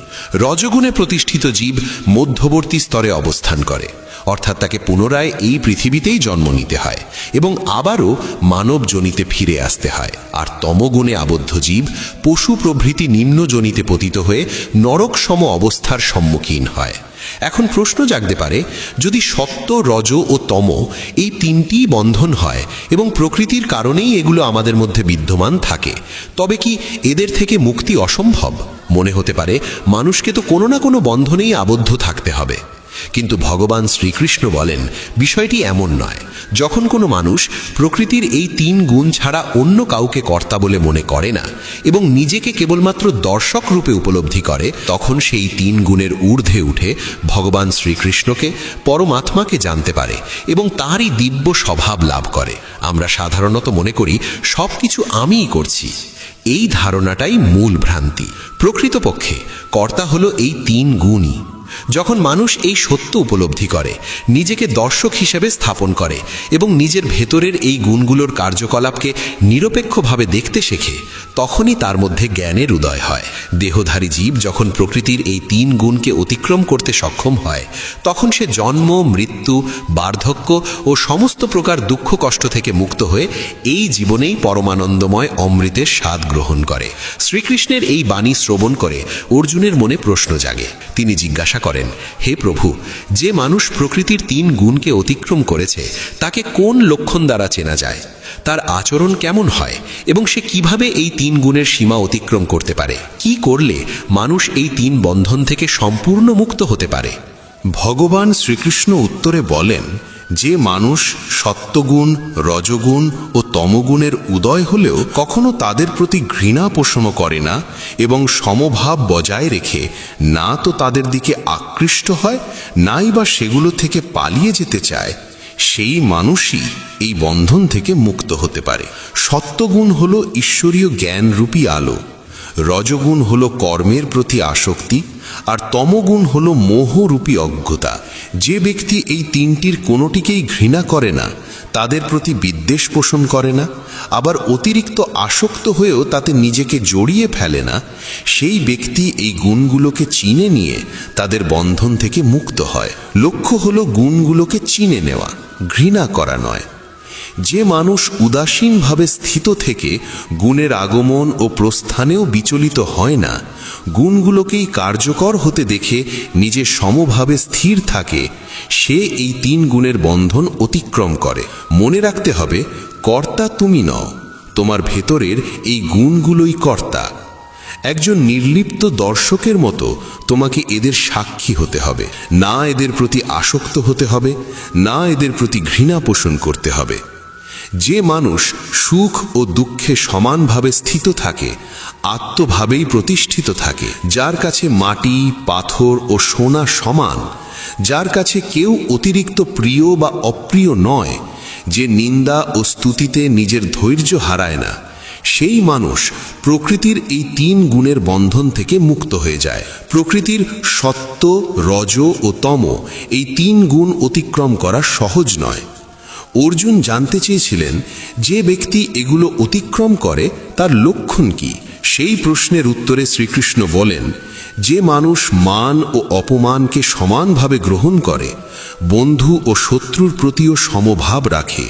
রজগুণে প্রতিষ্ঠিত জীব মধ্যবর্তী স্তরে অবস্থান করে, অর্থাৎ তাকে পুনরায় এই পৃথিবীতেই জন্ম নিতে হয় এবং আবারও মানব যোনিতে ফিরে আসতে হয়। আর তমগুণে আবদ্ধ জীব পশু প্রভৃতি নিম্ন যোনিতে পতিত হয়ে নরক সম অবস্থার সম্মুখীন হয়। এখন প্রশ্ন জাগতে পারে, যদি সত্ত্ব, রজ ও তম এই 3টি বন্ধন হয় এবং প্রকৃতির কারণেই এগুলো আমাদের মধ্যে বিদ্যমান থাকে, তবে কি এদের থেকে মুক্তি অসম্ভব? মনে হতে পারে মানুষকে তো কোনো না কোনো বন্ধনেই আবদ্ধ থাকতে হবে। কিন্তু ভগবান শ্রীকৃষ্ণ বলেন বিষয়টি এমন নয়। যখন কোনো মানুষ প্রকৃতির এই 3 গুণ ছাড়া অন্য কাউকে কর্তা বলে মনে করে না এবং নিজেকে কেবলমাত্র দর্শক রূপে উপলব্ধি করে, তখন সেই 3 গুণের ঊর্ধ্বে উঠে ভগবান শ্রীকৃষ্ণকে, পরমাত্মাকে জানতে পারে এবং তারই দিব্য স্বভাব লাভ করে। আমরা সাধারণত মনে করি সবকিছু আমিই করছি। এই ধারণাটাই মূল ভ্রান্তি। প্রকৃতপক্ষে কর্তা হলো এই 3 গুণই। যখন মানুষ এই সত্য উপলব্ধি করে, নিজেকে দর্শক হিসেবে স্থাপন করে এবং নিজের ভেতরের এই গুণগুলোর কার্যকলাপকে নিরপেক্ষভাবে দেখতে শেখে, তখনই তার মধ্যে জ্ঞানের উদয় হয়। দেহধারী জীব যখন প্রকৃতির এই 3 গুণকে অতিক্রম করতে সক্ষম হয়, তখন সে জন্ম, মৃত্যু, বার্ধক্য ও সমস্ত প্রকার দুঃখ কষ্ট থেকে মুক্ত হয়ে এই জীবনেই পরমানন্দময় অমৃতের স্বাদ গ্রহণ করে। শ্রীকৃষ্ণের এই বাণী শ্রবণ করে অর্জুনের মনে প্রশ্ন জাগে। তিনি জিজ্ঞাসা করেন, হে প্রভু, যে মানুষ প্রকৃতির 3 গুণকে অতিক্রম করেছে তাকে কোন লক্ষণ দ্বারা চেনা যায়? তার আচরণ কেমন হয় এবং সে কিভাবে এই 3 গুণের সীমা অতিক্রম করতে পারে? কি করলে মানুষ এই 3 বন্ধন থেকে সম্পূর্ণ মুক্ত হতে পারে? ভগবান শ্রীকৃষ্ণ উত্তরে বলেন, যে মানুষ সত্যগুণ, রজগুণ ও তমগুণের উদয় হলেও কখনো তাদের প্রতি ঘৃণা পোষণ করে না এবং সমভাব বজায় রেখে না তো তাদের দিকে আকৃষ্ট হয়, নাই বা সেগুলো থেকে পালিয়ে যেতে চায়, সেই মানুষই এই বন্ধন থেকে মুক্ত হতে পারে। সত্যগুণ হলো ঈশ্বরীয় জ্ঞানরূপী আলো, রজগুণ হলো কর্মের প্রতি আসক্তি, আর তমগুণ হলো মোহরূপী অজ্ঞতা। যে ব্যক্তি এই 3টির কোনোটিকেই ঘৃণা করে না, তাদের প্রতি বিদ্বেষ পোষণ করে না, আবার অতিরিক্ত আসক্ত হয়েও তাতে নিজেকে জড়িয়ে ফেলে না, সেই ব্যক্তি এই গুণগুলোকে চিনে নিয়ে তাদের বন্ধন থেকে মুক্ত হয়। লক্ষ্য হলো গুণগুলোকে চিনে নেওয়া, ঘৃণা করা নয়। যে মানুষ উদাসীনভাবে স্থিত থেকে গুণের আগমন ও প্রস্থানেও বিচলিত হয় না, গুণগুলোকেই কার্যকর হতে দেখে নিজে সমভাবে স্থির থাকে, সে এই 3 গুণের বন্ধন অতিক্রম করে। মনে রাখতে হবে, কর্তা তুমি নও, তোমার ভেতরের এই গুণগুলোই কর্তা। একজন নির্লিপ্ত দর্শকের মতো তোমাকে এদের সাক্ষী হতে হবে, না এদের প্রতি আসক্ত হতে হবে, না এদের প্রতি ঘৃণা পোষণ করতে হবে। যে মানুষ সুখ ও দুঃখে সমানভাবে স্থিত থাকে, আত্মভাবেই প্রতিষ্ঠিত থাকে, যার কাছে মাটি, পাথর ও সোনা সমান, যার কাছে কেউ অতিরিক্ত প্রিয় বা অপ্রিয় নয়, যে নিন্দা ও স্তুতিতে নিজের ধৈর্য হারায় না, সেই মানুষ প্রকৃতির এই 3 গুণের বন্ধন থেকে মুক্ত হয়ে যায়। প্রকৃতির সত্য, রজ ও তম এই 3 গুণ অতিক্রম করা সহজ নয়। অর্জুন জানতে চেয়েছিলেন, যে ব্যক্তি এগুলো অতিক্রম করে তার লক্ষণ কি? সেই প্রশ্নের উত্তরে শ্রীকৃষ্ণ বলেন, যে মানুষ মান ও অপমানকে সমানভাবে গ্রহণ করে, বন্ধু ও শত্রুর প্রতিও সমভাব রাখে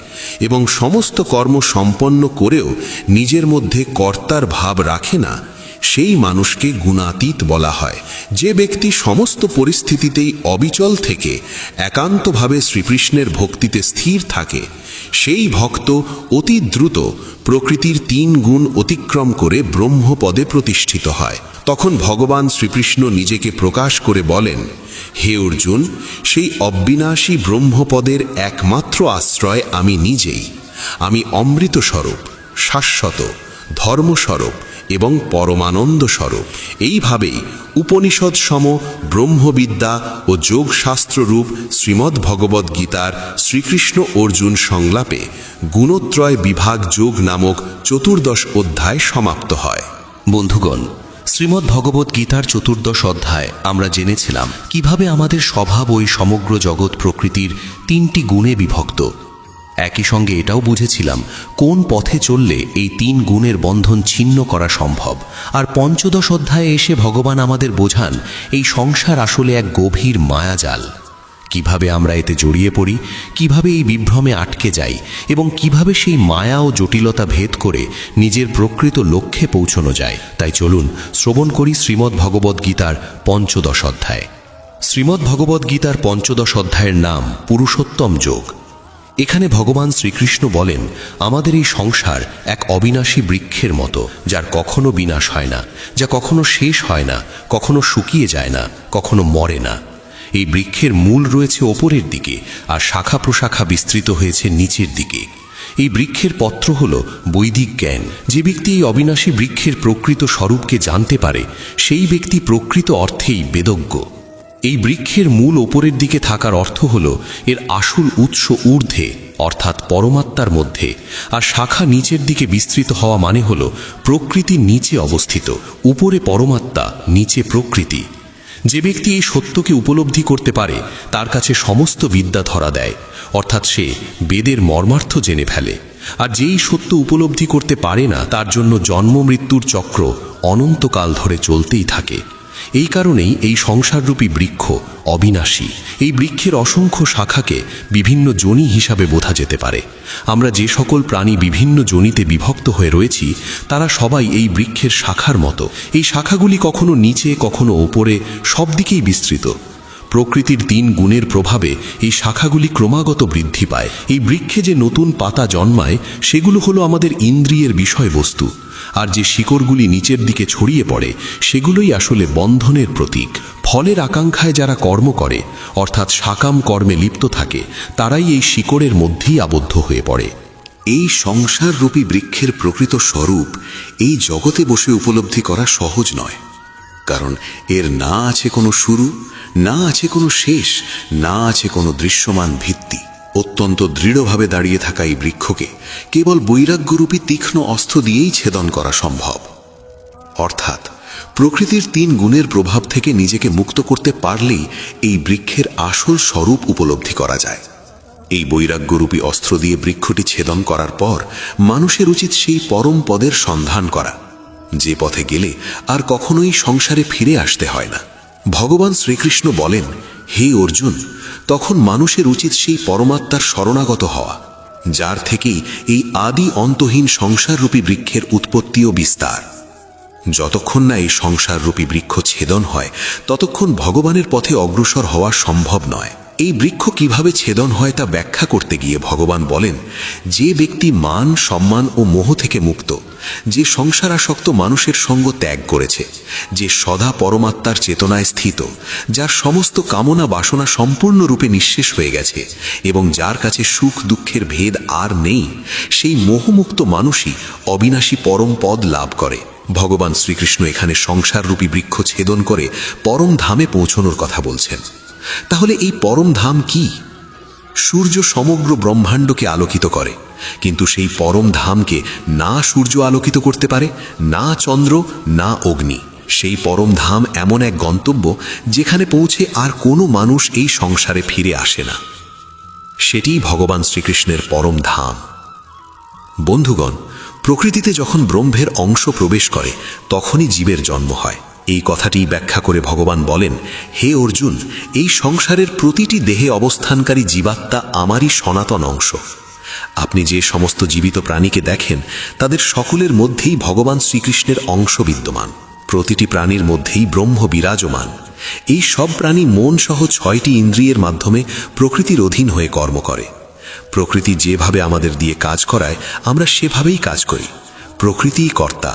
এবং সমস্ত কর্ম সম্পন্ন করেও নিজের মধ্যে কর্তার ভাব রাখে না, সেই মানুষকে গুণাতীত বলা হয়। যে ব্যক্তি সমস্ত পরিস্থিতিতেই অবিচল থেকে একান্তভাবে শ্রীকৃষ্ণের ভক্তিতে স্থির থাকে, সেই ভক্ত অতি দ্রুত প্রকৃতির 3 গুণ অতিক্রম করে ব্রহ্মপদে প্রতিষ্ঠিত হয়। তখন ভগবান শ্রীকৃষ্ণ নিজেকে প্রকাশ করে বলেন, হে অর্জুন, সেই অবিনাশী ব্রহ্মপদের একমাত্র আশ্রয় আমি নিজেই। আমি অমৃত স্বরূপ, শাশ্বত, ধর্মস্বরূপ এবং পরমানন্দ স্বরূপ। এইভাবেই উপনিষদ সম ব্রহ্মবিদ্যা ও যোগশাস্ত্র রূপ শ্রীমদ্ ভগবদ্ গীতার শ্রীকৃষ্ণ অর্জুন সংলাপে গুণত্রয় বিভাগ যোগ নামক 14 অধ্যায় সমাপ্ত হয়। বন্ধুগণ, শ্রীমদ্ ভগবদ্ গীতার 14 অধ্যায় আমরা জেনেছিলাম কিভাবে আমাদের স্বভাব ওই সমগ্র জগৎ প্রকৃতির 3টি গুণে বিভক্ত। একই সঙ্গে এটাও বুঝেছিলাম কোন পথে চললে এই 3 গুণের বন্ধন ছিন্ন করা সম্ভব। আর 15 অধ্যায়ে এসে ভগবান আমাদের বোঝান এই সংসার আসলে এক গভীর মায়াজাল। কিভাবে আমরা এতে জড়িয়ে পড়ি, কিভাবে এই বিভ্রমে আটকে যাই এবং কিভাবে সেই মায়া ও জটিলতা ভেদ করে নিজের প্রকৃত লক্ষ্যে পৌঁছানো যায়। তাই চলুন শ্রবণ করি শ্রীমদ্ ভগবদ্ গীতার 15 অধ্যায়। শ্রীমদ্ ভগবদ্ গীতার 15 অধ্যায়ের নাম পুরুষোত্তম যোগ। এখানে ভগবান শ্রীকৃষ্ণ বলেন, আমাদের এই সংসার এক অবিনাশী বৃক্ষের মতো, যার কখনো বিনাশ হয় না, যা কখনো শেষ হয় না, কখনো শুকিয়ে যায় না, কখনো মরে না। এই বৃক্ষের মূল রয়েছে ওপরের দিকে আর শাখা প্রশাখা বিস্তৃত হয়েছে নিচের দিকে। এই বৃক্ষের পত্র হল বৈদিক জ্ঞান। যে ব্যক্তি এই অবিনাশী বৃক্ষের প্রকৃত স্বরূপকে জানতে পারে সেই ব্যক্তি প্রকৃত অর্থেই বেদজ্ঞ। এই বৃক্ষের মূল ওপরের দিকে থাকার অর্থ হল এর আসল উৎস ঊর্ধ্বে অর্থাৎ পরমাত্মার মধ্যে, আর শাখা নিচের দিকে বিস্তৃত হওয়া মানে হল প্রকৃতির নিচে অবস্থিত। উপরে পরমাত্মা, নিচে প্রকৃতি। যে ব্যক্তি এই সত্যকে উপলব্ধি করতে পারে তার কাছে সমস্ত বিদ্যা ধরা দেয়, অর্থাৎ সে বেদের মর্মার্থ জেনে ফেলে। আর যেই সত্য উপলব্ধি করতে পারে না তার জন্য জন্ম মৃত্যুর চক্র অনন্তকাল ধরে চলতেই থাকে। এই কারণেই এই সংসাররূপী বৃক্ষ অবিনাশী। এই বৃক্ষের অসংখ্য শাখাকে বিভিন্ন যোনি হিসাবে বোঝা যেতে পারে। আমরা যে সকল প্রাণী বিভিন্ন যোনিতে বিভক্ত হয়ে রয়েছি তারা সবাই এই বৃক্ষের শাখার মতো। এই শাখাগুলি কখনো নিচে, কখনো ওপরে, সব দিকেই বিস্তৃত। প্রকৃতির 3 গুণের প্রভাবে এই শাখাগুলি ক্রমাগত বৃদ্ধি পায়। এই বৃক্ষে যে নতুন পাতা জন্মায় সেগুলো হলো আমাদের ইন্দ্রিয়ের বিষয়বস্তু, আর যে শিকড়গুলি নিচের দিকে ছড়িয়ে পড়ে সেগুলোই আসলে বন্ধনের প্রতীক। ফলের আকাঙ্ক্ষায় যারা কর্ম করে অর্থাৎ সাকাম কর্মে লিপ্ত থাকে তারাই এই শিকড়ের মধ্যেই আবদ্ধ হয়ে পড়ে। এই সংসাররূপী বৃক্ষের প্রকৃত স্বরূপ এই জগতে বসে উপলব্ধি করা সহজ নয়, কারণ এর না আছে কোনো শুরু, না আছে কোনো শেষ, না আছে কোনো দৃশ্যমান ভিত্তি। অত্যন্ত দৃঢ়ভাবে দাঁড়িয়ে থাকা এই বৃক্ষকে কেবল বৈরাগ্যরূপী তীক্ষ্ণ অস্ত্র দিয়েই ছেদন করা সম্ভব। অর্থাৎ প্রকৃতির 3 গুণের প্রভাব থেকে নিজেকে মুক্ত করতে পারলেই এই বৃক্ষের আসল স্বরূপ উপলব্ধি করা যায়। এই বৈরাগ্যরূপী অস্ত্র দিয়ে বৃক্ষটি ছেদন করার পর মানুষের উচিত সেই পরম পদের সন্ধান করা, যে পথে গেলে আর কখনোই সংসারে ফিরে আসতে হয় না। ভগবান শ্রীকৃষ্ণ বলেন, হে অর্জুন, তখন মানুষের উচিত সেই পরমাত্মার শরণাগত হওয়া, যার থেকেই এই আদি অন্তহীন সংসাররূপী বৃক্ষের উৎপত্তি ও বিস্তার। যতক্ষণ না এই সংসাররূপী বৃক্ষ ছেদন হয় ততক্ষণ ভগবানের পথে অগ্রসর হওয়া সম্ভব নয়। এই বৃক্ষ কিভাবে ছেদন হয় তা ব্যাখ্যা করতে গিয়ে ভগবান বলেন, যে ব্যক্তি মান, সম্মান ও মোহ থেকে মুক্ত, যে সংসারাসক্ত মানুষের সঙ্গ ত্যাগ করেছে, যে সদা পরমাত্মার চেতনায় স্থিত, যার সমস্ত কামনা বাসনা সম্পূর্ণরূপে নিঃশেষ হয়ে গেছে এবং যার কাছে সুখ দুঃখের ভেদ আর নেই, সেই মোহমুক্ত মানুষই অবিনাশী পরম পদ লাভ করে। ভগবান শ্রীকৃষ্ণ এখানে সংসাররূপী বৃক্ষ ছেদন করে পরম ধামে পৌঁছনোর কথা বলছেন। তাহলে এই পরম ধাম কি? সূর্য সমগ্র ব্রহ্মাণ্ডকে আলোকিত করে, কিন্তু সেই পরম ধামকে না সূর্য আলোকিত করতে পারে, না চন্দ্র, না অগ্নি। সেই পরম ধাম এমন এক গন্তব্য যেখানে পৌঁছে আর কোনো মানুষ এই সংসারে ফিরে আসে না। সেটিই ভগবান শ্রীকৃষ্ণের পরম ধাম। বন্ধুগণ, প্রকৃতিতে যখন ব্রহ্মের অংশ প্রবেশ করে তখনই জীবের জন্ম হয়। এই কথাটি ব্যাখ্যা করে ভগবান বলেন, হে অর্জুন, এই সংসারের প্রতিটি দেহে অবস্থানকারী জীবাত্মা আমারই সনাতন অংশ। আপনি যে সমস্ত জীবিত প্রাণীকে দেখেন তাদের সকলের মধ্যেই ভগবান শ্রীকৃষ্ণের অংশ বিদ্যমান। প্রতিটি প্রাণীর মধ্যেই ব্রহ্ম বিরাজমান। এই সব প্রাণী মন সহ 6টি ইন্দ্রিয়ের মাধ্যমে প্রকৃতির অধীন হয়ে কর্ম করে। প্রকৃতি যেভাবে আমাদের দিয়ে কাজ করায় আমরা সেভাবেই কাজ করি। প্রকৃতিই কর্তা,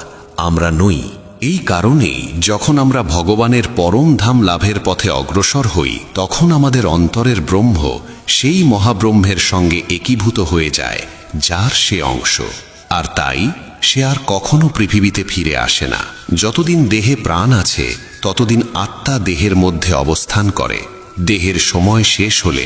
আমরা নই। এই কারণেই যখন আমরা ভগবানের পরম ধাম লাভের পথে অগ্রসর হই তখন আমাদের অন্তরের ব্রহ্ম সেই মহাব্রহ্মের সঙ্গে একীভূত হয়ে যায়, যার সে অংশ। আর তাই সে আর কখনো পৃথিবীতে ফিরে আসে না। যতদিন দেহে প্রাণ আছে ততদিন আত্মা দেহের মধ্যে অবস্থান করে। দেহের সময় শেষ হলে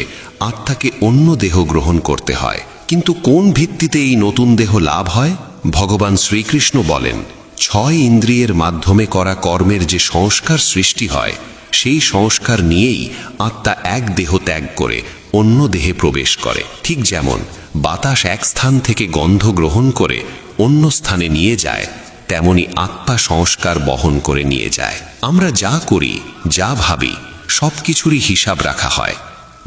আত্মাকে অন্য দেহ গ্রহণ করতে হয়। কিন্তু কোন ভিত্তিতে এই নতুন দেহ লাভ হয়? ভগবান শ্রীকৃষ্ণ বলেন, 6 ইন্দ্রিয়ের মাধ্যমে করা কর্মের যে সংস্কার সৃষ্টি হয় সেই সংস্কার নিয়েই আত্মা এক দেহ ত্যাগ করে অন্য দেহে প্রবেশ করে। ঠিক যেমন বাতাস এক স্থান থেকে গন্ধ গ্রহণ করে অন্য স্থানে নিয়ে যায়, তেমনি আত্মা সংস্কার বহন করে নিয়ে যায়। আমরা যা করি, যা ভাবি, সবকিছুরই হিসাব রাখা হয়।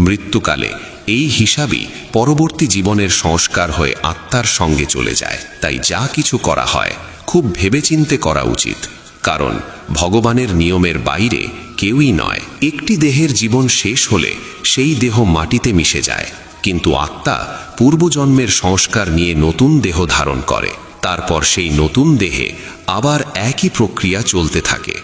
মৃত্যুকালে এই হিসাবই পরবর্তী জীবনের সংস্কার হয়ে আত্মার সঙ্গে চলে যায়। তাই যা কিছু করা হয় খুব ভেবেচিন্তে করা উচিত, কারণ ভগবানের নিয়মের বাইরে কেউই নয়। একটি দেহের জীবন শেষ হলে সেই দেহ মাটিতে মিশে যায়, কিন্তু আত্মা পূর্বজন্মের সংস্কার নিয়ে নতুন দেহ ধারণ করে। তারপর সেই নতুন দেহে আবার একই প্রক্রিয়া চলতে থাকে।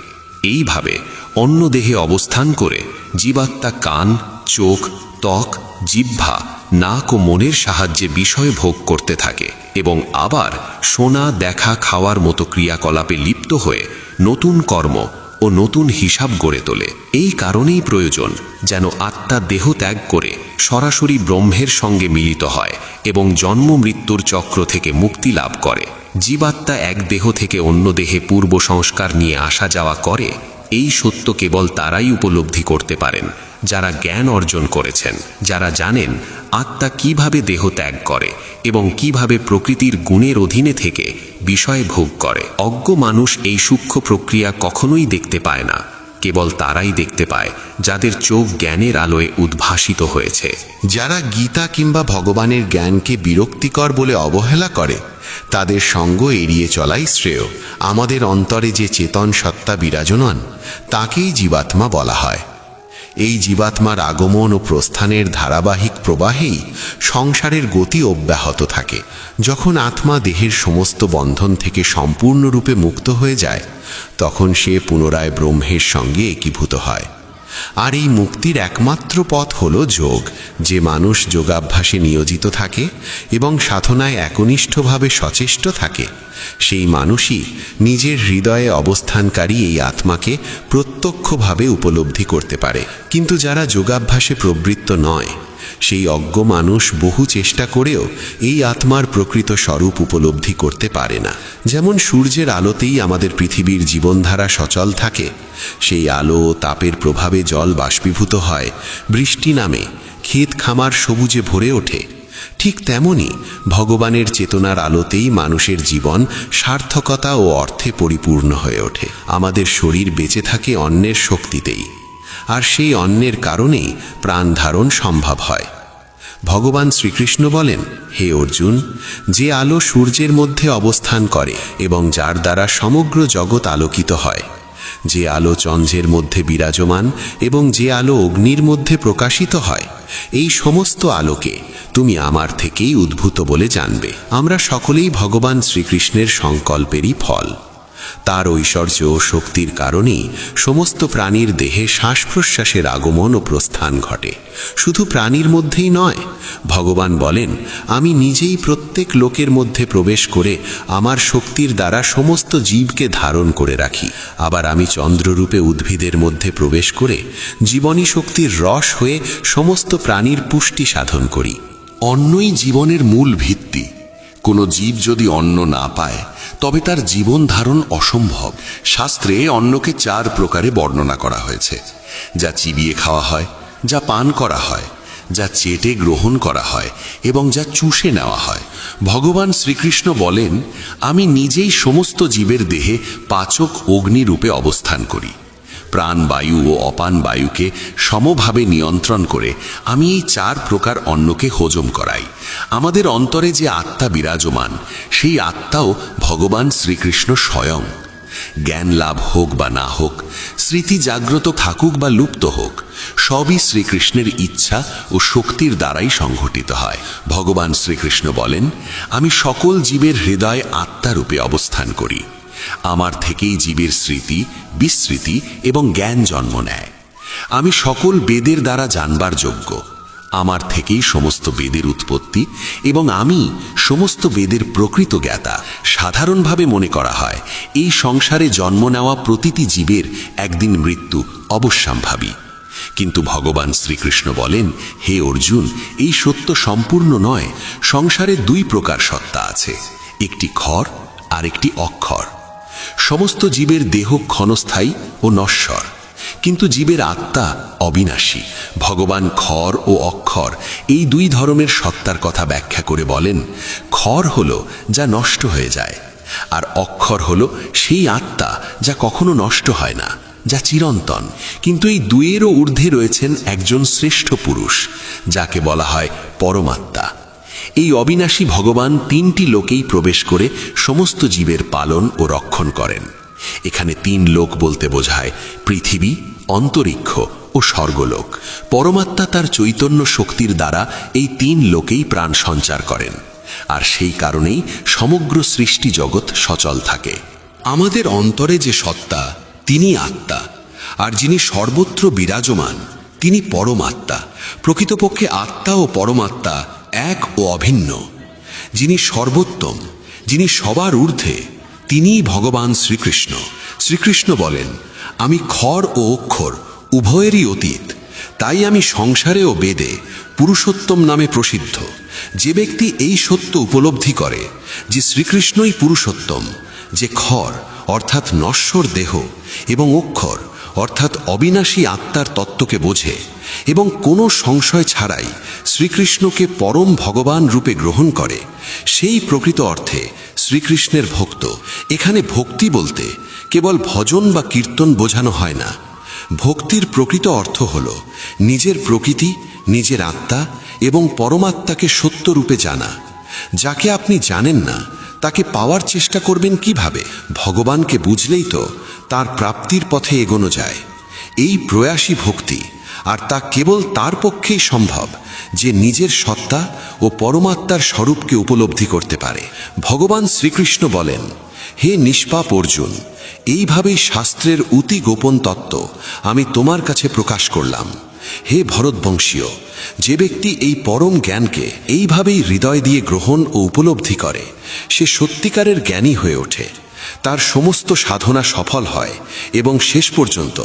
এইভাবে অন্য দেহে অবস্থান করে জীবাত্মা কান, চোখ, ত্বক, জিহ্বা, নাক ও মনের সাহায্যে বিষয় ভোগ করতে থাকে এবং আবার শোনা, দেখা, খাওয়ার মতো ক্রিয়াকলাপে লিপ্ত হয়ে নতুন কর্ম ও নতুন হিসাব গড়ে তোলে। এই কারণেই প্রয়োজন যেন আত্মা দেহ ত্যাগ করে সরাসরি ব্রহ্মের সঙ্গে মিলিত হয় এবং জন্ম মৃত্যুর চক্র থেকে মুক্তি লাভ করে। জীবাত্মা এক দেহ থেকে অন্য দেহে পূর্ব সংস্কার নিয়ে আসা যাওয়া করে। এই সত্য কেবল তারাই উপলব্ধি করতে পারেন যারা জ্ঞান অর্জন করেছেন, যারা জানেন আত্মা কিভাবে দেহ ত্যাগ করে এবং কিভাবে প্রকৃতির গুণের অধীনে থেকে বিষয় ভোগ করে। অজ্ঞ মানুষ এই সূক্ষ্ম প্রক্রিয়া কখনোই দেখতে পায় না। কেবল তারাই দেখতে পায় যাদের চোখ জ্ঞানের আলোয় উদ্ভাসিত হয়েছে। যারা গীতা কিংবা ভগবানের জ্ঞানকে বিরক্তিকর বলে অবহেলা করে তাদের সঙ্গ এড়িয়ে চলাই শ্রেয়। আমাদের অন্তরে যে চেতন সত্তা বিরাজমান তাকেই জীবাত্মা বলা হয়। এই জীবাত্মার আগমন ও প্রস্থানের ধারাবাহিক প্রবাহেই সংসারের গতি অব্যাহত থাকে। যখন আত্মা দেহের সমস্ত বন্ধন থেকে সম্পূর্ণরূপে মুক্ত হয়ে যায় তখন সে পুনরায় ব্রহ্মের সঙ্গে একীভূত হয়। আর এই মুক্তির একমাত্র পথ হল যোগ। যে মানুষ যোগাভ্যাসে নিয়োজিত থাকে এবং সাধনায় একনিষ্ঠভাবে সচেষ্ট থাকে সেই মানুষই নিজের হৃদয়ে অবস্থানকারী এই আত্মাকে প্রত্যক্ষভাবে উপলব্ধি করতে পারে। কিন্তু যারা যোগাভ্যাসে প্রবৃত্ত নয় সেই অজ্ঞ মানুষ বহু চেষ্টা করেও এই আত্মার প্রকৃত স্বরূপ উপলব্ধি করতে পারে না। যেমন সূর্যের আলোতেই আমাদের পৃথিবীর জীবনধারা সচল থাকে, সেই আলো ও তাপের প্রভাবে জল বাষ্পীভূত হয়, বৃষ্টি নামে, ক্ষেত খামার সবুজে ভরে ওঠে। ঠিক তেমনি ভগবানের চেতনার আলোতেই মানুষের জীবন সার্থকতা ও অর্থে পরিপূর্ণ হয়ে ওঠে। আমাদের শরীর বেঁচে থাকে অন্নের শক্তিতেই, আর সেই অন্নের কারণেই প্রাণ ধারণ সম্ভব হয়। ভগবান শ্রীকৃষ্ণ বলেন, হে অর্জুন, যে আলো সূর্যের মধ্যে অবস্থান করে এবং যার দ্বারা সমগ্র জগৎ আলোকিত হয়, যে আলো চন্দ্রের মধ্যে বিরাজমান এবং যে আলো অগ্নির মধ্যে প্রকাশিত হয়, এই সমস্ত আলোকে তুমি আমার থেকেই উদ্ভূত বলে জানবে। আমরা সকলেই ভগবান শ্রীকৃষ্ণের সংকল্পেরই ফল। তার ঐশ্বর্য ও শক্তির কারণেই সমস্ত প্রাণীর দেহে শ্বাস প্রশ্বাসের আগমন ও প্রস্থান ঘটে। শুধু প্রাণীর মধ্যেই নয়, ভগবান বলেন, আমি নিজেই প্রত্যেক লোকের মধ্যে প্রবেশ করে আমার শক্তির দ্বারা সমস্ত জীবকে ধারণ করে রাখি। আবার আমি চন্দ্ররূপে উদ্ভিদের মধ্যে প্রবেশ করে জীবনী শক্তির রস হয়ে সমস্ত প্রাণীর পুষ্টি সাধন করি। অন্নই জীবনের মূল ভিত্তি। কোনো জীব যদি অন্ন না পায় তবে তার জীবন ধারণ অসম্ভব। শাস্ত্রে অন্নকে 4 প্রকারে বর্ণনা করা হয়েছে। যা চিবিয়ে খাওয়া হয়, যা পান করা হয়, যা চেটে গ্রহণ করা হয় এবং যা চুষে নেওয়া হয়। ভগবান শ্রীকৃষ্ণ বলেন, আমি নিজেই সমস্ত জীবের দেহে পাচক অগ্নিরূপে অবস্থান করি। প্রাণ বায়ু ও অপান বায়ুকে সমভাবে নিয়ন্ত্রণ করে আমি এই 4 প্রকার অন্নকে হজম করাই। আমাদের অন্তরে যে আত্মা বিরাজমান সেই আত্মাও ভগবান শ্রীকৃষ্ণ স্বয়ং। জ্ঞান লাভ হোক বা না হোক, স্মৃতি জাগ্রত থাকুক বা লুপ্ত হোক, সবই শ্রীকৃষ্ণের ইচ্ছা ও শক্তির দ্বারাই সংঘটিত হয়। ভগবান শ্রীকৃষ্ণ বলেন, আমি সকল জীবের হৃদয়ে আত্মারূপে অবস্থান করি। আমার থেকেই জীবের স্মৃতি, বিস্মৃতি এবং জ্ঞান জন্ম নেয়। আমি সকল বেদের দ্বারা জানবার যোগ্য। আমার থেকেই সমস্ত বেদের উৎপত্তি এবং আমি সমস্ত বেদের প্রকৃত জ্ঞাতা। সাধারণভাবে মনে করা হয় এই সংসারে জন্ম নেওয়া প্রতিটি জীবের একদিন মৃত্যু অবশ্যম্ভাবী। কিন্তু ভগবান শ্রীকৃষ্ণ বলেন, হে অর্জুন, এই সত্য সম্পূর্ণ নয়। সংসারে 2 প্রকার সত্তা আছে, একটি ক্ষর আর একটি অক্ষর। সমস্ত জীবের দেহ ক্ষণস্থায়ী ও নশ্বর, কিন্তু জীবের আত্মা অবিনাশী। ভগবান ক্ষর ও অক্ষর এই 2 ধরনের সত্তার কথা ব্যাখ্যা করে বলেন, ক্ষর হলো যা নষ্ট হয়ে যায়, আর অক্ষর হলো সেই আত্মা যা কখনো নষ্ট হয় না, যা চিরন্তন। কিন্তু এই 2-এরও ঊর্ধ্বে রয়েছেন একজন শ্রেষ্ঠ পুরুষ, যাকে বলা হয় পরমাত্মা। এই অবিনাশী ভগবান 3টি লোকেই প্রবেশ করে সমস্ত জীবের পালন ও রক্ষণ করেন। এখানে 3 লোক বলতে বোঝায় পৃথিবী, অন্তরিক্ষ ও স্বর্গলোক। পরমাত্মা তার চৈতন্য শক্তির দ্বারা এই 3 লোকেই প্রাণ সঞ্চার করেন, আর সেই কারণেই সমগ্র সৃষ্টি জগৎ সচল থাকে। আমাদের অন্তরে যে সত্তা তিনি আত্মা, আর যিনি সর্বত্র বিরাজমান তিনি পরমাত্মা। প্রকৃতপক্ষে আত্মা ও পরমাত্মা এক ও অভিন্ন। যিনি সর্বোত্তম, যিনি সবার ঊর্ধ্বে, তিনিই ভগবান শ্রীকৃষ্ণ। শ্রীকৃষ্ণ বলেন, আমি ক্ষর ও অক্ষর উভয়েরই অতীত, তাই আমি সংসারে ও বেদে পুরুষোত্তম নামে প্রসিদ্ধ। যে ব্যক্তি এই সত্য উপলব্ধি করে যে শ্রীকৃষ্ণই পুরুষোত্তম, যে ক্ষর অর্থাৎ নশ্বর দেহ এবং অক্ষর অর্থাৎ অবিনাশী আত্মার তত্ত্বকে বোঝে এবং কোনো সংশয় ছাড়াই শ্রীকৃষ্ণকে পরম ভগবান রূপে গ্রহণ করে, সেই প্রকৃত অর্থে শ্রীকৃষ্ণের ভক্ত। এখানে ভক্তি বলতে কেবল ভজন বা কীর্তন বোঝানো হয় না। ভক্তির প্রকৃত অর্থ হল নিজের প্রকৃতি, নিজের আত্মা এবং পরমাত্মাকে সত্যরূপে জানা। যাকে আপনি জানেন না তাকে পাওয়ার চেষ্টা করবেন কিভাবে? ভগবানকে বুঝলেই তো তার প্রাপ্তির পথে এগোনো যায়। এই প্রয়াসী ভক্তি, আর তা কেবল তার পক্ষেই সম্ভব যে নিজের সত্তা ও পরমাত্মার স্বরূপকে উপলব্ধি করতে পারে। ভগবান শ্রীকৃষ্ণ বলেন, হে নিষ্পাপ অর্জুন, এইভাবেই শাস্ত্রের অতি গোপন তত্ত্ব আমি তোমার কাছে প্রকাশ করলাম। হে ভরতবংশীয়, যে ব্যক্তি এই পরম জ্ঞানকে এইভাবেই হৃদয় দিয়ে গ্রহণ ও উপলব্ধি করে, সে সত্যিকারের জ্ঞানী হয়ে ওঠে। তার সমস্ত সাধনা সফল হয় এবং শেষ পর্যন্ত